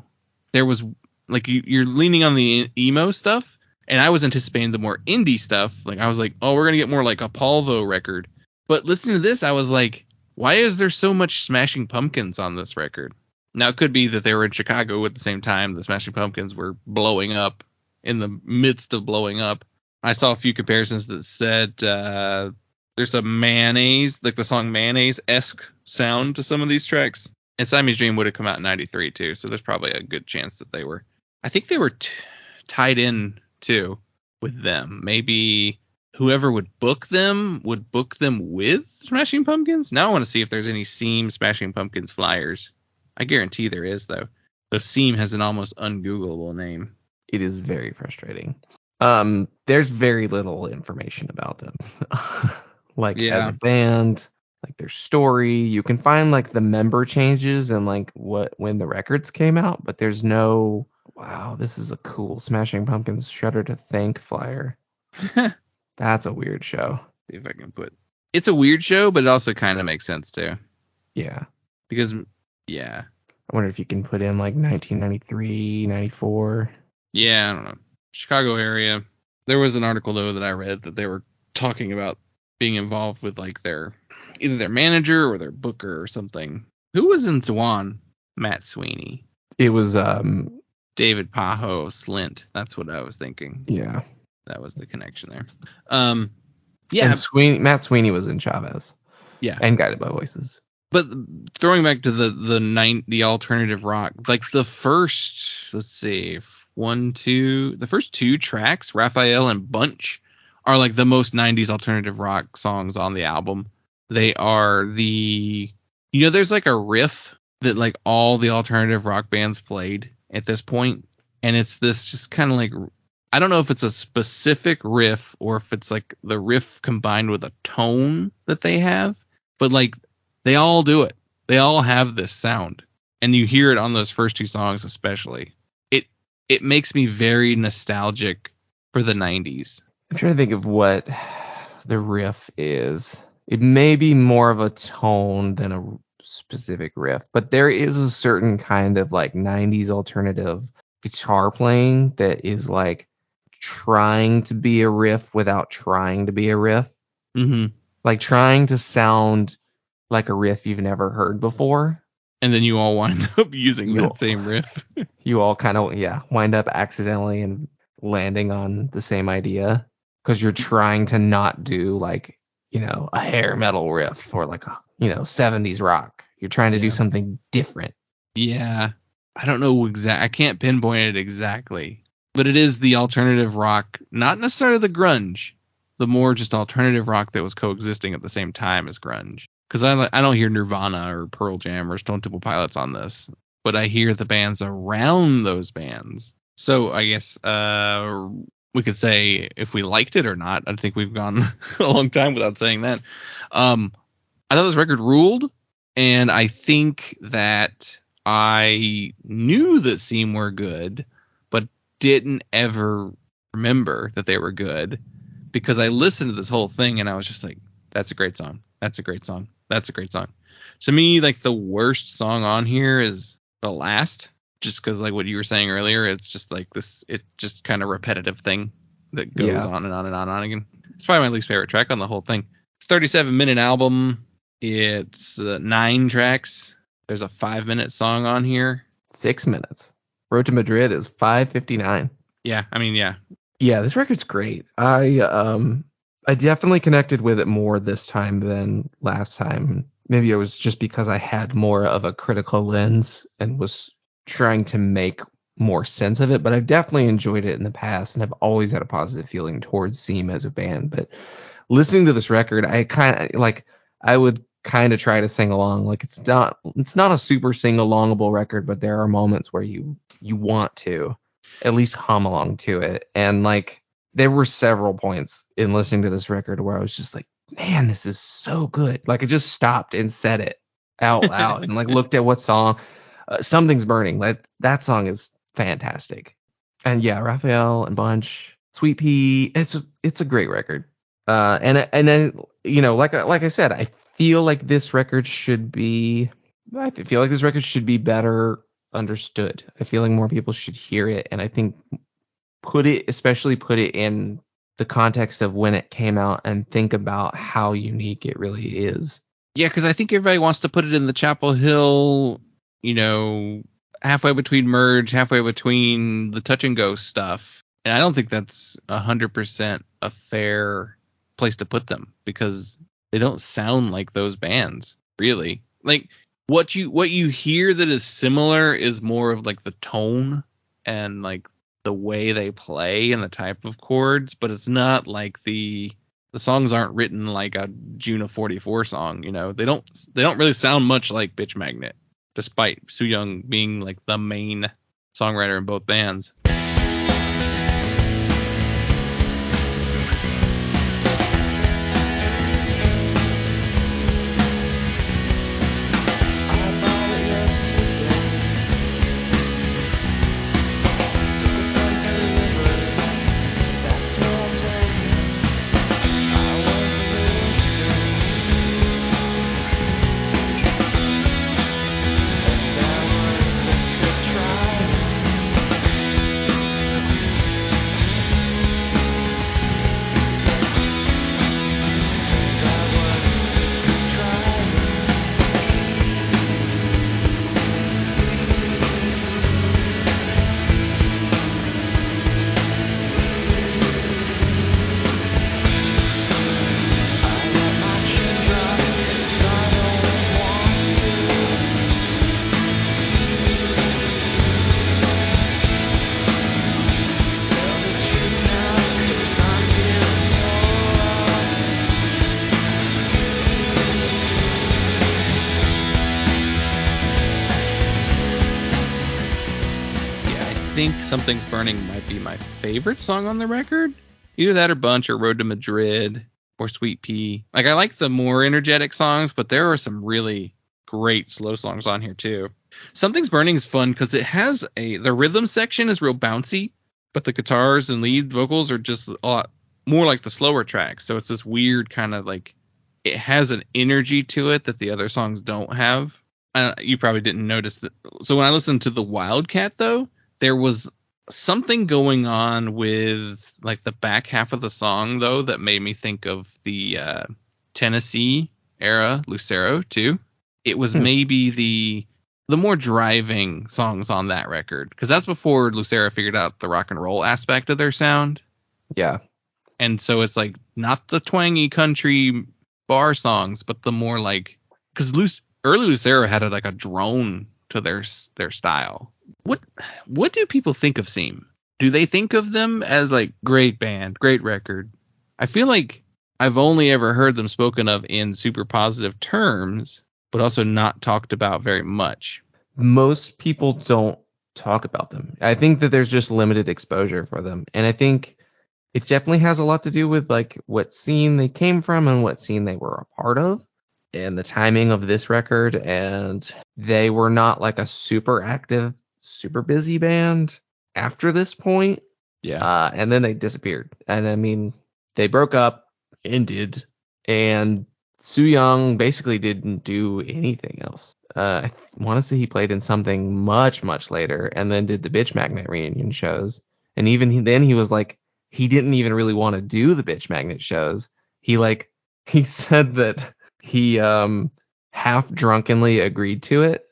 There was, like, you're leaning on the emo stuff, and I was anticipating the more indie stuff. Like, I was like, oh, we're going to get more like a Polvo record. But listening to this, I was like, why is there so much Smashing Pumpkins on this record? Now, it could be that they were in Chicago at the same time the Smashing Pumpkins were blowing up, in the midst of blowing up. I saw a few comparisons that said there's a Mayonnaise, like the song Mayonnaise-esque sound to some of these tracks. And Siamese Dream would have come out in 93 too, so there's probably a good chance that they were. I think they were tied in too with them. Maybe whoever would book them with Smashing Pumpkins. Now I want to see if there's any Seam Smashing Pumpkins flyers. I guarantee there is, though. Though Seam has an almost ungoogleable name.
It is very frustrating. There's very little information about them. As a band, like their story. You can find like the member changes and like when the records came out, but there's no, wow, this is a cool Smashing Pumpkins Shudder to Think flyer. That's a weird show.
See if I can it's a weird show, but it also kind of makes sense too.
Yeah.
Because, yeah.
I wonder if you can put in like 1993, 94.
Yeah, I don't know. Chicago area. There was an article though that I read that they were talking about being involved with like either their manager or their booker or something. Who was in Swan? Matt Sweeney.
It was
David Pajo Slint. That's what I was thinking.
Yeah.
That was the connection there.
Yeah. And Matt Sweeney was in Chavez.
Yeah.
And Guided by Voices.
But throwing back to the alternative rock, like the first, let's see, the first 2 tracks, Rafael and Bunch, are like the most 90s alternative rock songs on the album. They are there's like a riff that like all the alternative rock bands played at this point, and it's this just kind of like, I don't know if it's a specific riff or if it's like the riff combined with a tone that they have, but like they all do it. They all have this sound, and you hear it on those first 2 songs especially. It makes me very nostalgic for the 90s.
I'm trying to think of what the riff is. It may be more of a tone than a specific riff, but there is a certain kind of like 90s alternative guitar playing that is like trying to be a riff without trying to be a riff.
Mm-hmm.
Like trying to sound like a riff you've never heard before.
And then you all wind up using that same riff.
You all kind of, wind up accidentally and landing on the same idea because you're trying to not do like, a hair metal riff or like, 70s rock. You're trying to do something different.
Yeah. I don't know I can't pinpoint it exactly, but it is the alternative rock, not necessarily the grunge, the more just alternative rock that was coexisting at the same time as grunge. Because I don't hear Nirvana or Pearl Jam or Stone Temple Pilots on this, but I hear the bands around those bands. So I guess we could say if we liked it or not. I think we've gone a long time without saying that. I thought this record ruled, and I think that I knew that Seam were good, but didn't ever remember that they were good because I listened to this whole thing and I was just like, that's a great song. That's a great song. That's a great song. To me, like the worst song on here is the last, just because like what you were saying earlier, it's just like this, it's just kind of repetitive thing that goes on and on and on and on again. It's probably my least favorite track on the whole thing. 37-minute album. It's 9 tracks. There's a 5-minute song on here.
6 minutes. Road to Madrid is 5:59.
Yeah, I mean, yeah.
Yeah, this record's great. I definitely connected with it more this time than last time. Maybe it was just because I had more of a critical lens and was trying to make more sense of it, but I've definitely enjoyed it in the past and I've always had a positive feeling towards Seam as a band. But listening to this record, I would kind of try to sing along. Like it's not a super sing-alongable record, but there are moments where you want to at least hum along to it. And like there were several points in listening to this record where I was just like, man, this is so good. Like I just stopped and said it out loud and like looked at what song. Something's Burning. Like that song is fantastic. And yeah, Rafael and Bunch, Sweet Pea. It's a great record. And like I said, I feel like this record should be better understood. I feel like more people should hear it, and I think put it in the context of when it came out and think about how unique it really is.
Yeah, because I think everybody wants to put it in the Chapel Hill, halfway between Merge, halfway between the Touch and Go stuff. And I don't think that's 100% a fair place to put them because they don't sound like those bands, really. Like what you hear that is similar is more of like the tone and like the way they play and the type of chords, but it's not like the songs aren't written like a June of 44 song, They don't really sound much like Bitch Magnet, despite Soo Young being like the main songwriter in both bands. Something's Burning might be my favorite song on the record. Either that or Bunch or Road to Madrid or Sweet Pea. Like I like the more energetic songs, but there are some really great slow songs on here too. Something's Burning is fun because it has the rhythm section is real bouncy, but the guitars and lead vocals are just a lot more like the slower tracks. So it's this weird kind of like, it has an energy to it that the other songs don't have. You probably didn't notice that. So when I listened to the Wildcat, though, there was something going on with like the back half of the song, though, that made me think of the Tennessee era Lucero too. It was maybe the more driving songs on that record, because that's before Lucero figured out the rock and roll aspect of their sound.
Yeah.
And so it's like not the twangy country bar songs, but the more like, because early Lucero had like a drone to their style. What do people think of Seam? Do they think of them as like great band, great record? I feel like I've only ever heard them spoken of in super positive terms, but also not talked about very much.
Most people don't talk about them. I think that there's just limited exposure for them. And I think it definitely has a lot to do with like what scene they came from and what scene they were a part of and the timing of this record. And they were not like a super active, super busy band after this point.
Yeah.
And then they disappeared. And I mean, they broke up, ended, and Soo Young basically didn't do anything else. I want to say he played in something much, much later and then did the Bitch Magnet reunion shows. And even then he was like, he didn't even really want to do the Bitch Magnet shows. He said that he half drunkenly agreed to it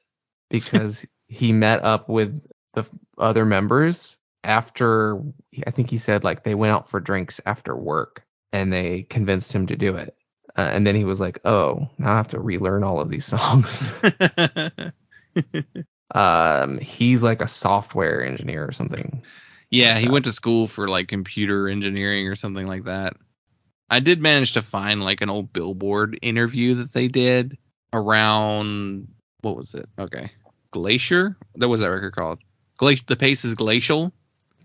because he met up with the other members after, I think he said like they went out for drinks after work and they convinced him to do it. And then he was like, oh, now I have to relearn all of these songs. He's like a software engineer or something.
Yeah, he went to school for like computer engineering or something like that. I did manage to find like an old Billboard interview that they did around, what was it? Okay. Glacier? What was that record called? The Pace is Glacial.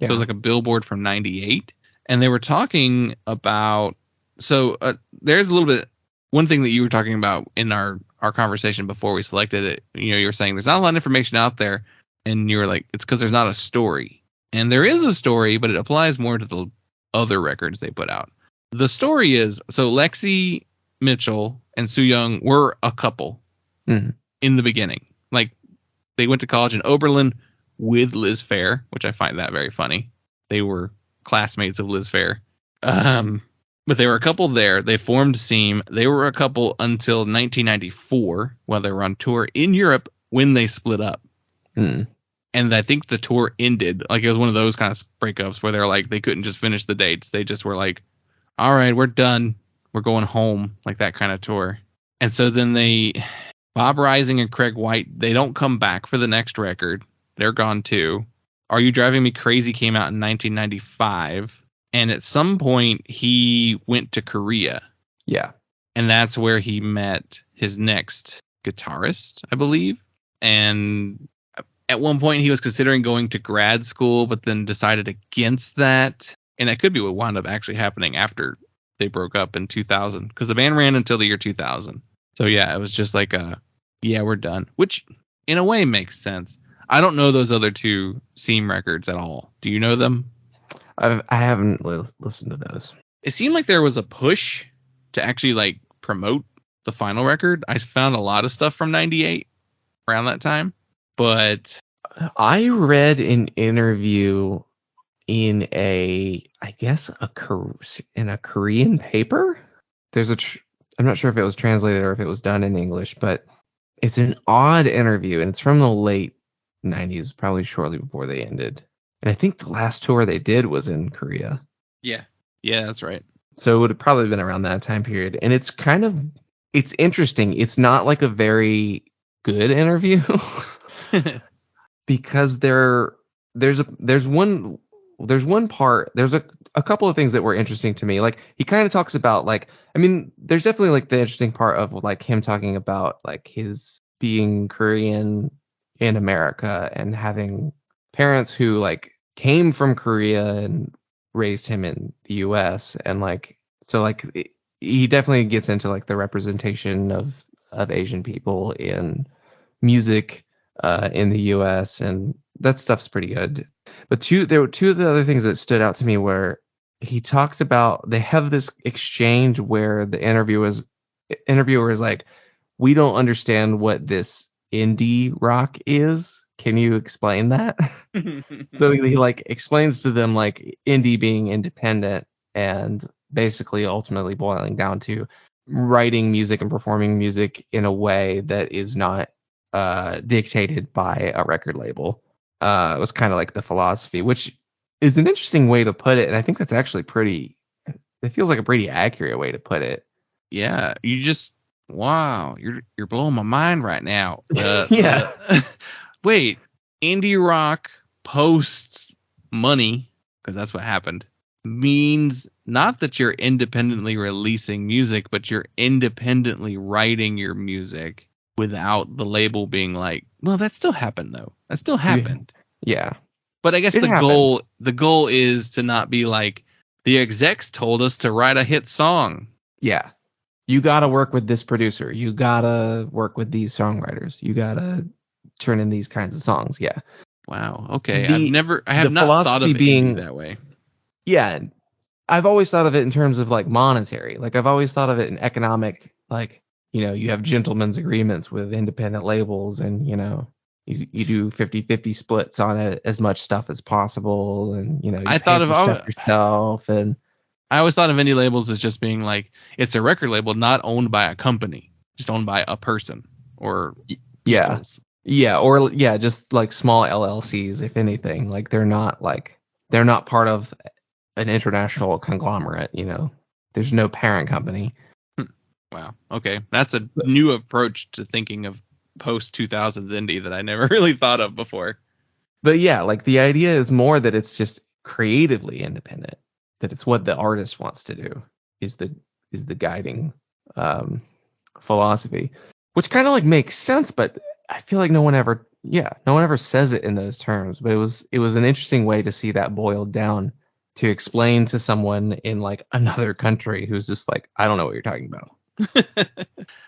Yeah. So it was like a Billboard from 98. And they were talking about, there's a little bit, one thing that you were talking about in our conversation before we selected it, you were saying there's not a lot of information out there, and you were like, it's because there's not a story. And there is a story, but it applies more to the other records they put out. The story is, so Lexi Mitchell and Soo Young were a couple in the beginning. Like, they went to college in Oberlin with Liz Phair, which I find that very funny. They were classmates of Liz Phair. But they were a couple there. They formed Seam. They were a couple until 1994 while they were on tour in Europe when they split up. And I think the tour ended. Like, it was one of those kind of breakups where they're like, they couldn't just finish the dates. They just were like, all right, we're done. We're going home. Like that kind of tour. And so then Bob Rising and Craig White, they don't come back for the next record. They're gone too. Are You Driving Me Crazy came out in 1995. And at some point, he went to Korea.
Yeah.
And that's where he met his next guitarist, I believe. And at one point, he was considering going to grad school, but then decided against that. And that could be what wound up actually happening after they broke up in 2000. Because the band ran until the year 2000. So, yeah, it was just like, we're done. Which, in a way, makes sense. I don't know those other two Seam records at all. Do you know them?
I haven't listened to those.
It seemed like there was a push to actually like promote the final record. I found a lot of stuff from 98 around that time, but
I read an interview in in a Korean paper. I'm not sure if it was translated or if it was done in English, but it's an odd interview and it's from the late 90s, probably shortly before they ended. And I think the last tour they did was in Korea.
Yeah. Yeah, that's right.
So it would have probably been around that time period. And it's interesting. It's not like a very good interview because there's a couple of things that were interesting to me. Like, he kind of talks about like, I mean, there's definitely like the interesting part of like him talking about like his being Korean in America and having parents who like came from Korea and raised him in the US, and like, so like he definitely gets into like the representation of Asian people in music in the US, and that stuff's pretty good. But there were two of the other things that stood out to me where he talked about, they have this exchange where the interviewer is like, we don't understand what this indie rock is. Can you explain that? So he like explains to them like indie being independent and basically ultimately boiling down to writing music and performing music in a way that is not dictated by a record label. It was kind of like the philosophy, which is an interesting way to put it, and I think that's actually it feels like a pretty accurate way to put it.
Yeah, wow, you're blowing my mind right now.
Yeah.
Wait, indie rock post money, because that's what happened, means not that you're independently releasing music, but you're independently writing your music without the label being like, well, that still happened though. That still happened.
Yeah.
But I guess the goal is to not be like, the execs told us to write a hit song.
Yeah. You got to work with this producer. You got to work with these songwriters. You got to turn in these kinds of songs. Yeah.
Wow. Okay. I have not thought of it that way.
Yeah. I've always thought of it in terms of like monetary. Like I've always thought of it in economic, like, you have gentlemen's agreements with independent labels and, you do 50-50 splits on it, as much stuff as possible. And, you
I thought of
stuff yourself. And
I always thought of indie labels as just being like, it's a record label not owned by a company, just owned by a person or peoples.
Yeah. Or just like small LLCs, if anything. Like they're not part of an international conglomerate, There's no parent company.
Wow. Okay. That's a new approach to thinking of post 2000s indie that I never really thought of before.
But yeah, like the idea is more that it's just creatively independent, that it's what the artist wants to do is the guiding philosophy, which kind of like makes sense, but I feel like no one ever says it in those terms. But it was an interesting way to see that boiled down, to explain to someone in like another country who's just like, I don't know what you're talking about.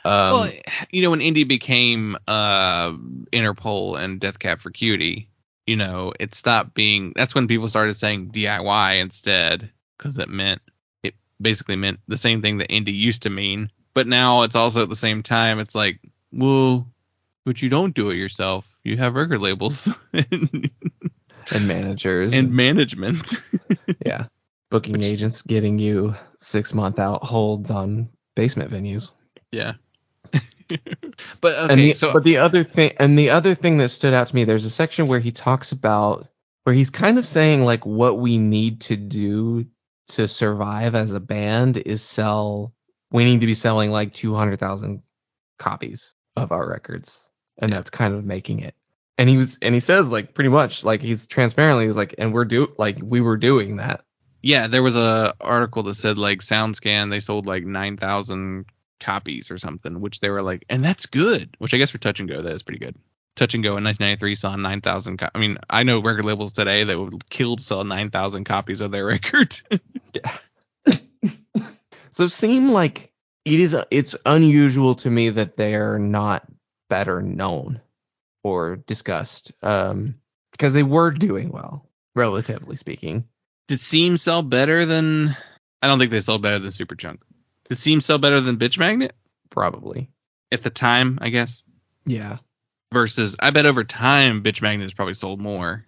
Well, when indie became Interpol and Death Cab for Cutie, it stopped being, that's when people started saying DIY instead, because it basically meant the same thing that indie used to mean. But now it's also at the same time, it's like, well, but you don't do it yourself. You have record labels
and managers
and management.
Yeah. Booking agents getting you 6-month out holds on basement venues.
Yeah. But okay,
the other thing that stood out to me, there's a section where he talks about, where he's kind of saying like what we need to do to survive as a band is we need to be selling like 200,000 copies of our records, and that's kind of making it. And he says like pretty much like he's like, and we were doing that.
Yeah, there was a article that said like SoundScan, they sold like 9,000 copies or something, which they were like, and that's good. Which I guess for Touch and Go, that is pretty good. Touch and Go in 1993 saw 9,000. I mean, I know record labels today that would kill to sell 9,000 copies of their record.
Yeah. So it seemed like it's unusual to me that they're not better known or discussed, because they were doing well, relatively speaking.
Did Seam sell better than? I don't think they sold better than Superchunk. Did Seam sell better than Bitch Magnet?
Probably.
At the time, I guess.
Yeah.
Versus, I bet over time, Bitch Magnet has probably sold more.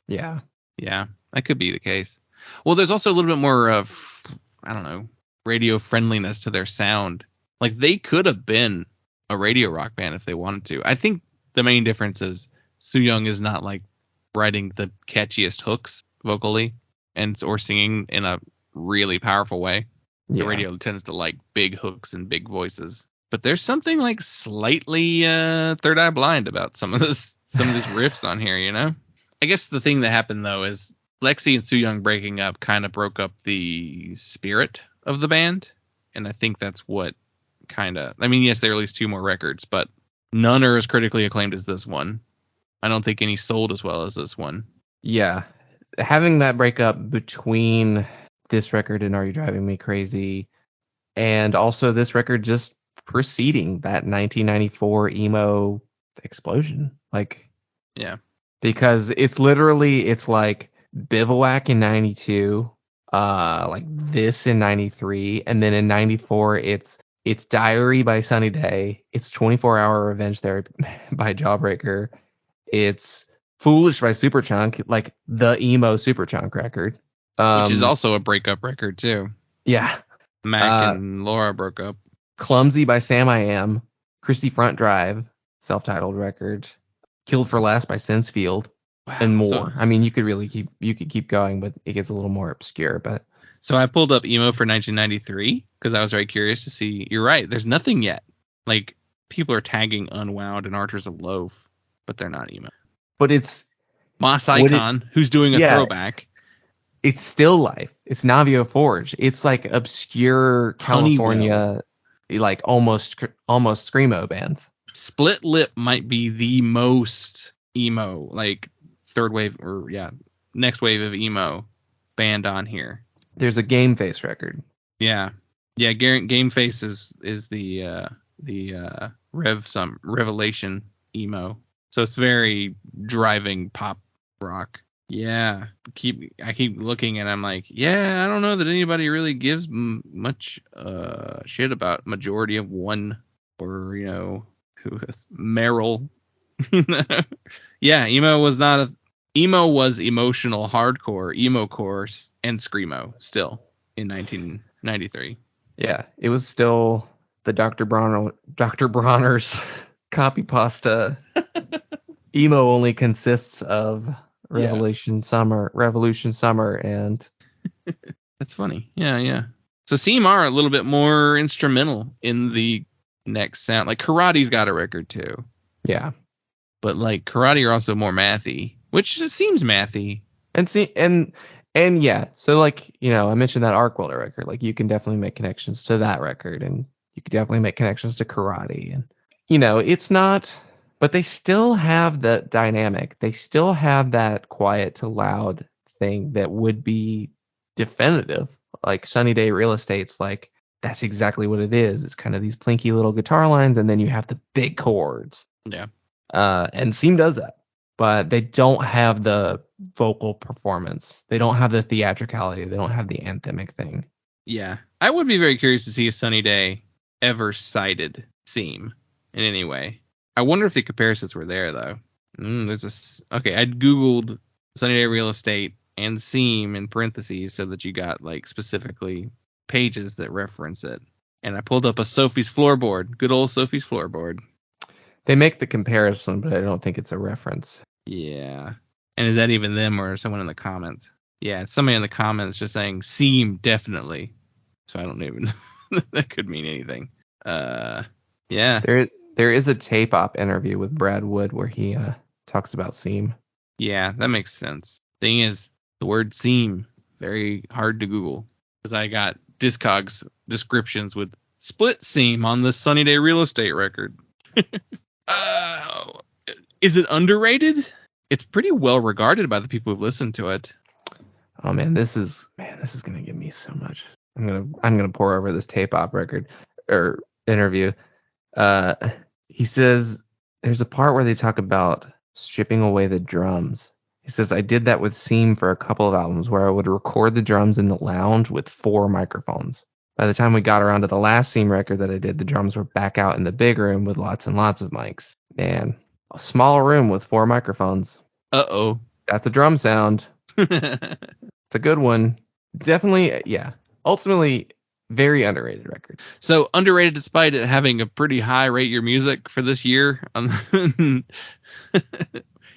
Yeah.
Yeah, that could be the case. Well, there's also a little bit more of, I don't know, radio friendliness to their sound. Like, they could have been a radio rock band if they wanted to. I think the main difference is Soo-young is not, like, writing the catchiest hooks vocally or singing in a really powerful way. The radio tends to like big hooks and big voices. But there's something like slightly Third Eye Blind about some of these riffs on here, I guess the thing that happened though is Lexi and Soo-young breaking up kind of broke up the spirit of the band, and I think that's what yes, they released 2 more records, but none are as critically acclaimed as this one. I don't think any sold as well as this one. Yeah.
Having that breakup between this record and Are You Driving Me Crazy, and also this record just preceding that 1994 emo explosion, because it's like Bivouac in 92, like this in 93, and then in 94 it's Diary by Sunny Day, it's 24-Hour Revenge Therapy by Jawbreaker, it's Foolish by Superchunk, like the emo Superchunk record,
which is also a breakup record too.
Yeah.
Mac and Laura broke up.
Clumsy by Sam I Am, Christy Front Drive, self-titled record, Killed for Last by Sensefield, and more.
So,
I mean, you could keep going, but it gets a little more obscure. But
so I pulled up emo for 1993 because I was very curious to see. You're right. There's nothing yet. Like, people are tagging Unwound and Archers of Loaf, but they're not emo.
But it's
Moss Icon, who's doing a throwback.
It's Still Life. It's Navio Forge. It's like obscure California, like almost screamo bands.
Split Lip might be the most emo, like third wave or next wave of emo band on here.
There's a Game Face record.
Yeah. Game Face is the Revelation emo. So it's very driving pop rock. Yeah, I keep looking and I'm like, I don't know that anybody really gives much shit about Majority of One or who is Meryl. Emo was emotional hardcore, emo course, and screamo still in 1993.
Yeah, it was still the Dr. Bronner's copy pasta. Emo only consists of Revolution Summer, and
that's funny. Yeah. So Seam are a little bit more instrumental in the next sound. Like Karate's got a record too.
Yeah.
But like Karate are also more mathy, which just seems mathy.
And yeah. So like, I mentioned that Arc Welder record. Like you can definitely make connections to that record, and you could definitely make connections to Karate, and it's not. But they still have the dynamic. They still have that quiet to loud thing that would be definitive. Like Sunny Day Real Estate's like, that's exactly what it is. It's kind of these plinky little guitar lines, and then you have the big chords.
Yeah.
And Seam does that. But they don't have the vocal performance. They don't have the theatricality. They don't have the anthemic thing.
Yeah. I would be very curious to see if Sunny Day ever cited Seam in any way. I wonder if the comparisons were there, though. I Googled Sunny Day Real Estate and Seam in parentheses so that you got, like, specifically pages that reference it. And I pulled up a Sophie's Floorboard. Good old Sophie's Floorboard.
They make the comparison, but I don't think it's a reference.
Yeah. And is that even them or someone in the comments? Yeah, it's somebody in the comments just saying Seam, definitely. So I don't even that could mean anything. Yeah.
There is a tape op interview with Brad Wood where he talks about Seam.
Yeah, that makes sense. Thing is, the word Seam, very hard to Google. Because I got Discogs descriptions with split seam on the Sunny Day Real Estate record. Is it underrated? It's pretty well regarded by the people who've listened to it.
Oh man, this is gonna give me so much. I'm gonna pour over this tape op record or interview. He says there's a part where they talk about stripping away the drums. He says, I did that with Seam for a couple of albums where I would record the drums in the lounge with 4 microphones. By the time we got around to the last Seam record that I did, the drums were back out in the big room with lots and lots of mics. Man, a small room with 4 microphones.
Uh-oh.
That's a drum sound. It's a good one. Definitely, yeah. Ultimately, very underrated record.
So underrated despite it having a pretty high rate your music for this year.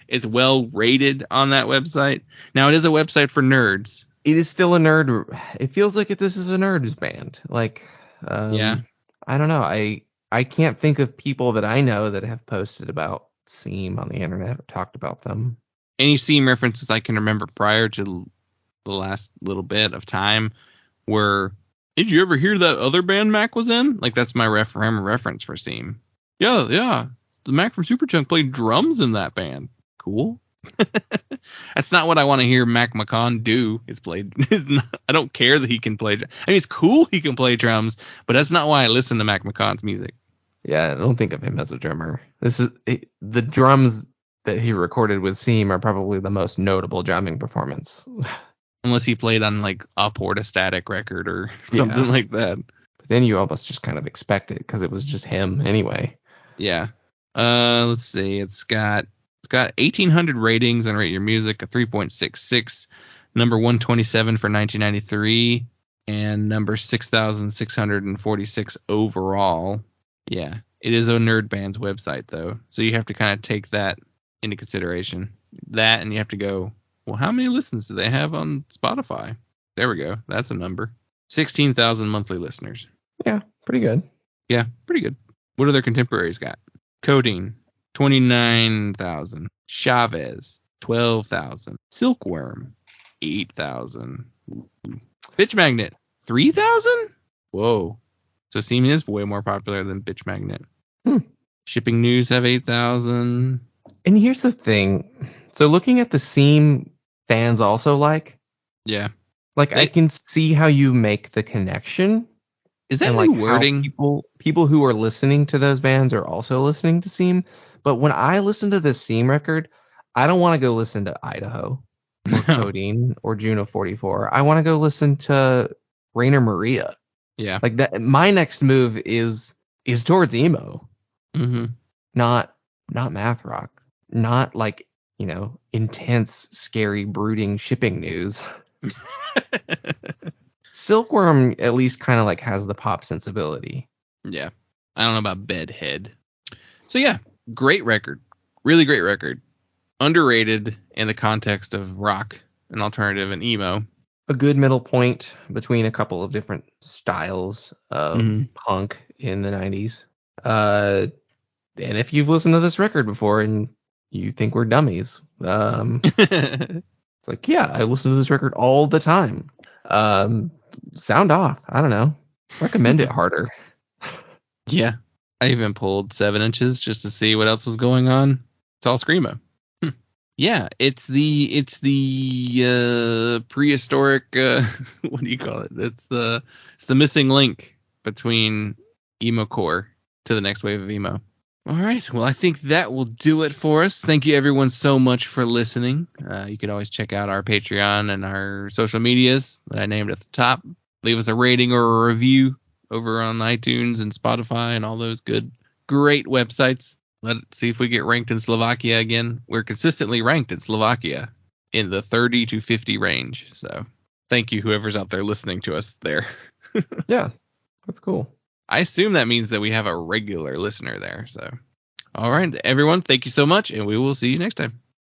It's well rated on that website. Now it is a website for nerds.
It is still a nerd. It feels like this is a nerds band. Like,
yeah.
I don't know. I can't think of people that I know that have posted about Seam on the internet or talked about them.
Any Seam references I can remember prior to the last little bit of time were, did you ever hear that other band Mac was in? Like, that's my reference for Seam. Yeah. The Mac from Superchunk played drums in that band. Cool. That's not what I want to hear Mac McCon do. I don't care that he can play. I mean, it's cool he can play drums, but that's not why I listen to Mac McCon's music.
Yeah, I don't think of him as a drummer. The drums that he recorded with Seam are probably the most notable drumming performance.
Unless he played on like a Portastatic record or something like that.
But then you almost just kind of expect it because it was just him anyway.
Yeah. Let's see. It's got 1,800 ratings on Rate Your Music, a 3.66, number 127 for 1993, and number 6,646 overall. Yeah. It is a Nerd Band's website though, so you have to kind of take that into consideration. That, and you have to go, well, how many listens do they have on Spotify? There we go. That's a number. 16,000 monthly listeners.
Yeah, pretty good.
Yeah, pretty good. What other contemporaries got? Codeine, 29,000. Chavez, 12,000. Silkworm, 8,000. Bitch Magnet, 3,000? Whoa. So Seam is way more popular than Bitch Magnet. Shipping News have 8,000.
And here's the thing. So looking at the Seam fans also like.
Yeah.
Like I can see how you make the connection.
Is that
and
new
like
wording?
People who are listening to those bands are also listening to Seam. But when I listen to this Seam record, I don't want to go listen to Idaho or Codeine or Juno 44. I want to go listen to Rainer Maria.
Yeah.
Like that. My next move is towards emo.
Mm-hmm.
Not math rock. Not like, intense, scary, brooding Shipping News. Silkworm at least kind of like has the pop sensibility.
Yeah. I don't know about Bedhead. So yeah, great record. Really great record. Underrated in the context of rock and alternative and emo.
A good middle point between a couple of different styles of punk in the 90s. And if you've listened to this record before and you think we're dummies, it's like, yeah, I listen to this record all the time. Sound off. I don't know. Recommend it harder.
Yeah. I even pulled 7 inches just to see what else was going on. It's all screamo. Yeah, it's the prehistoric what do you call it? It's the missing link between emo core to the next wave of emo. All right. Well, I think that will do it for us. Thank you everyone so much for listening. You can always check out our Patreon and our social medias that I named at the top. Leave us a rating or a review over on iTunes and Spotify and all those great websites. Let's see if we get ranked in Slovakia again. We're consistently ranked in Slovakia in the 30 to 50 range. So thank you, whoever's out there listening to us there.
Yeah, that's cool.
I assume that means that we have a regular listener there. So, all right, everyone, thank you so much, and we will see you next time.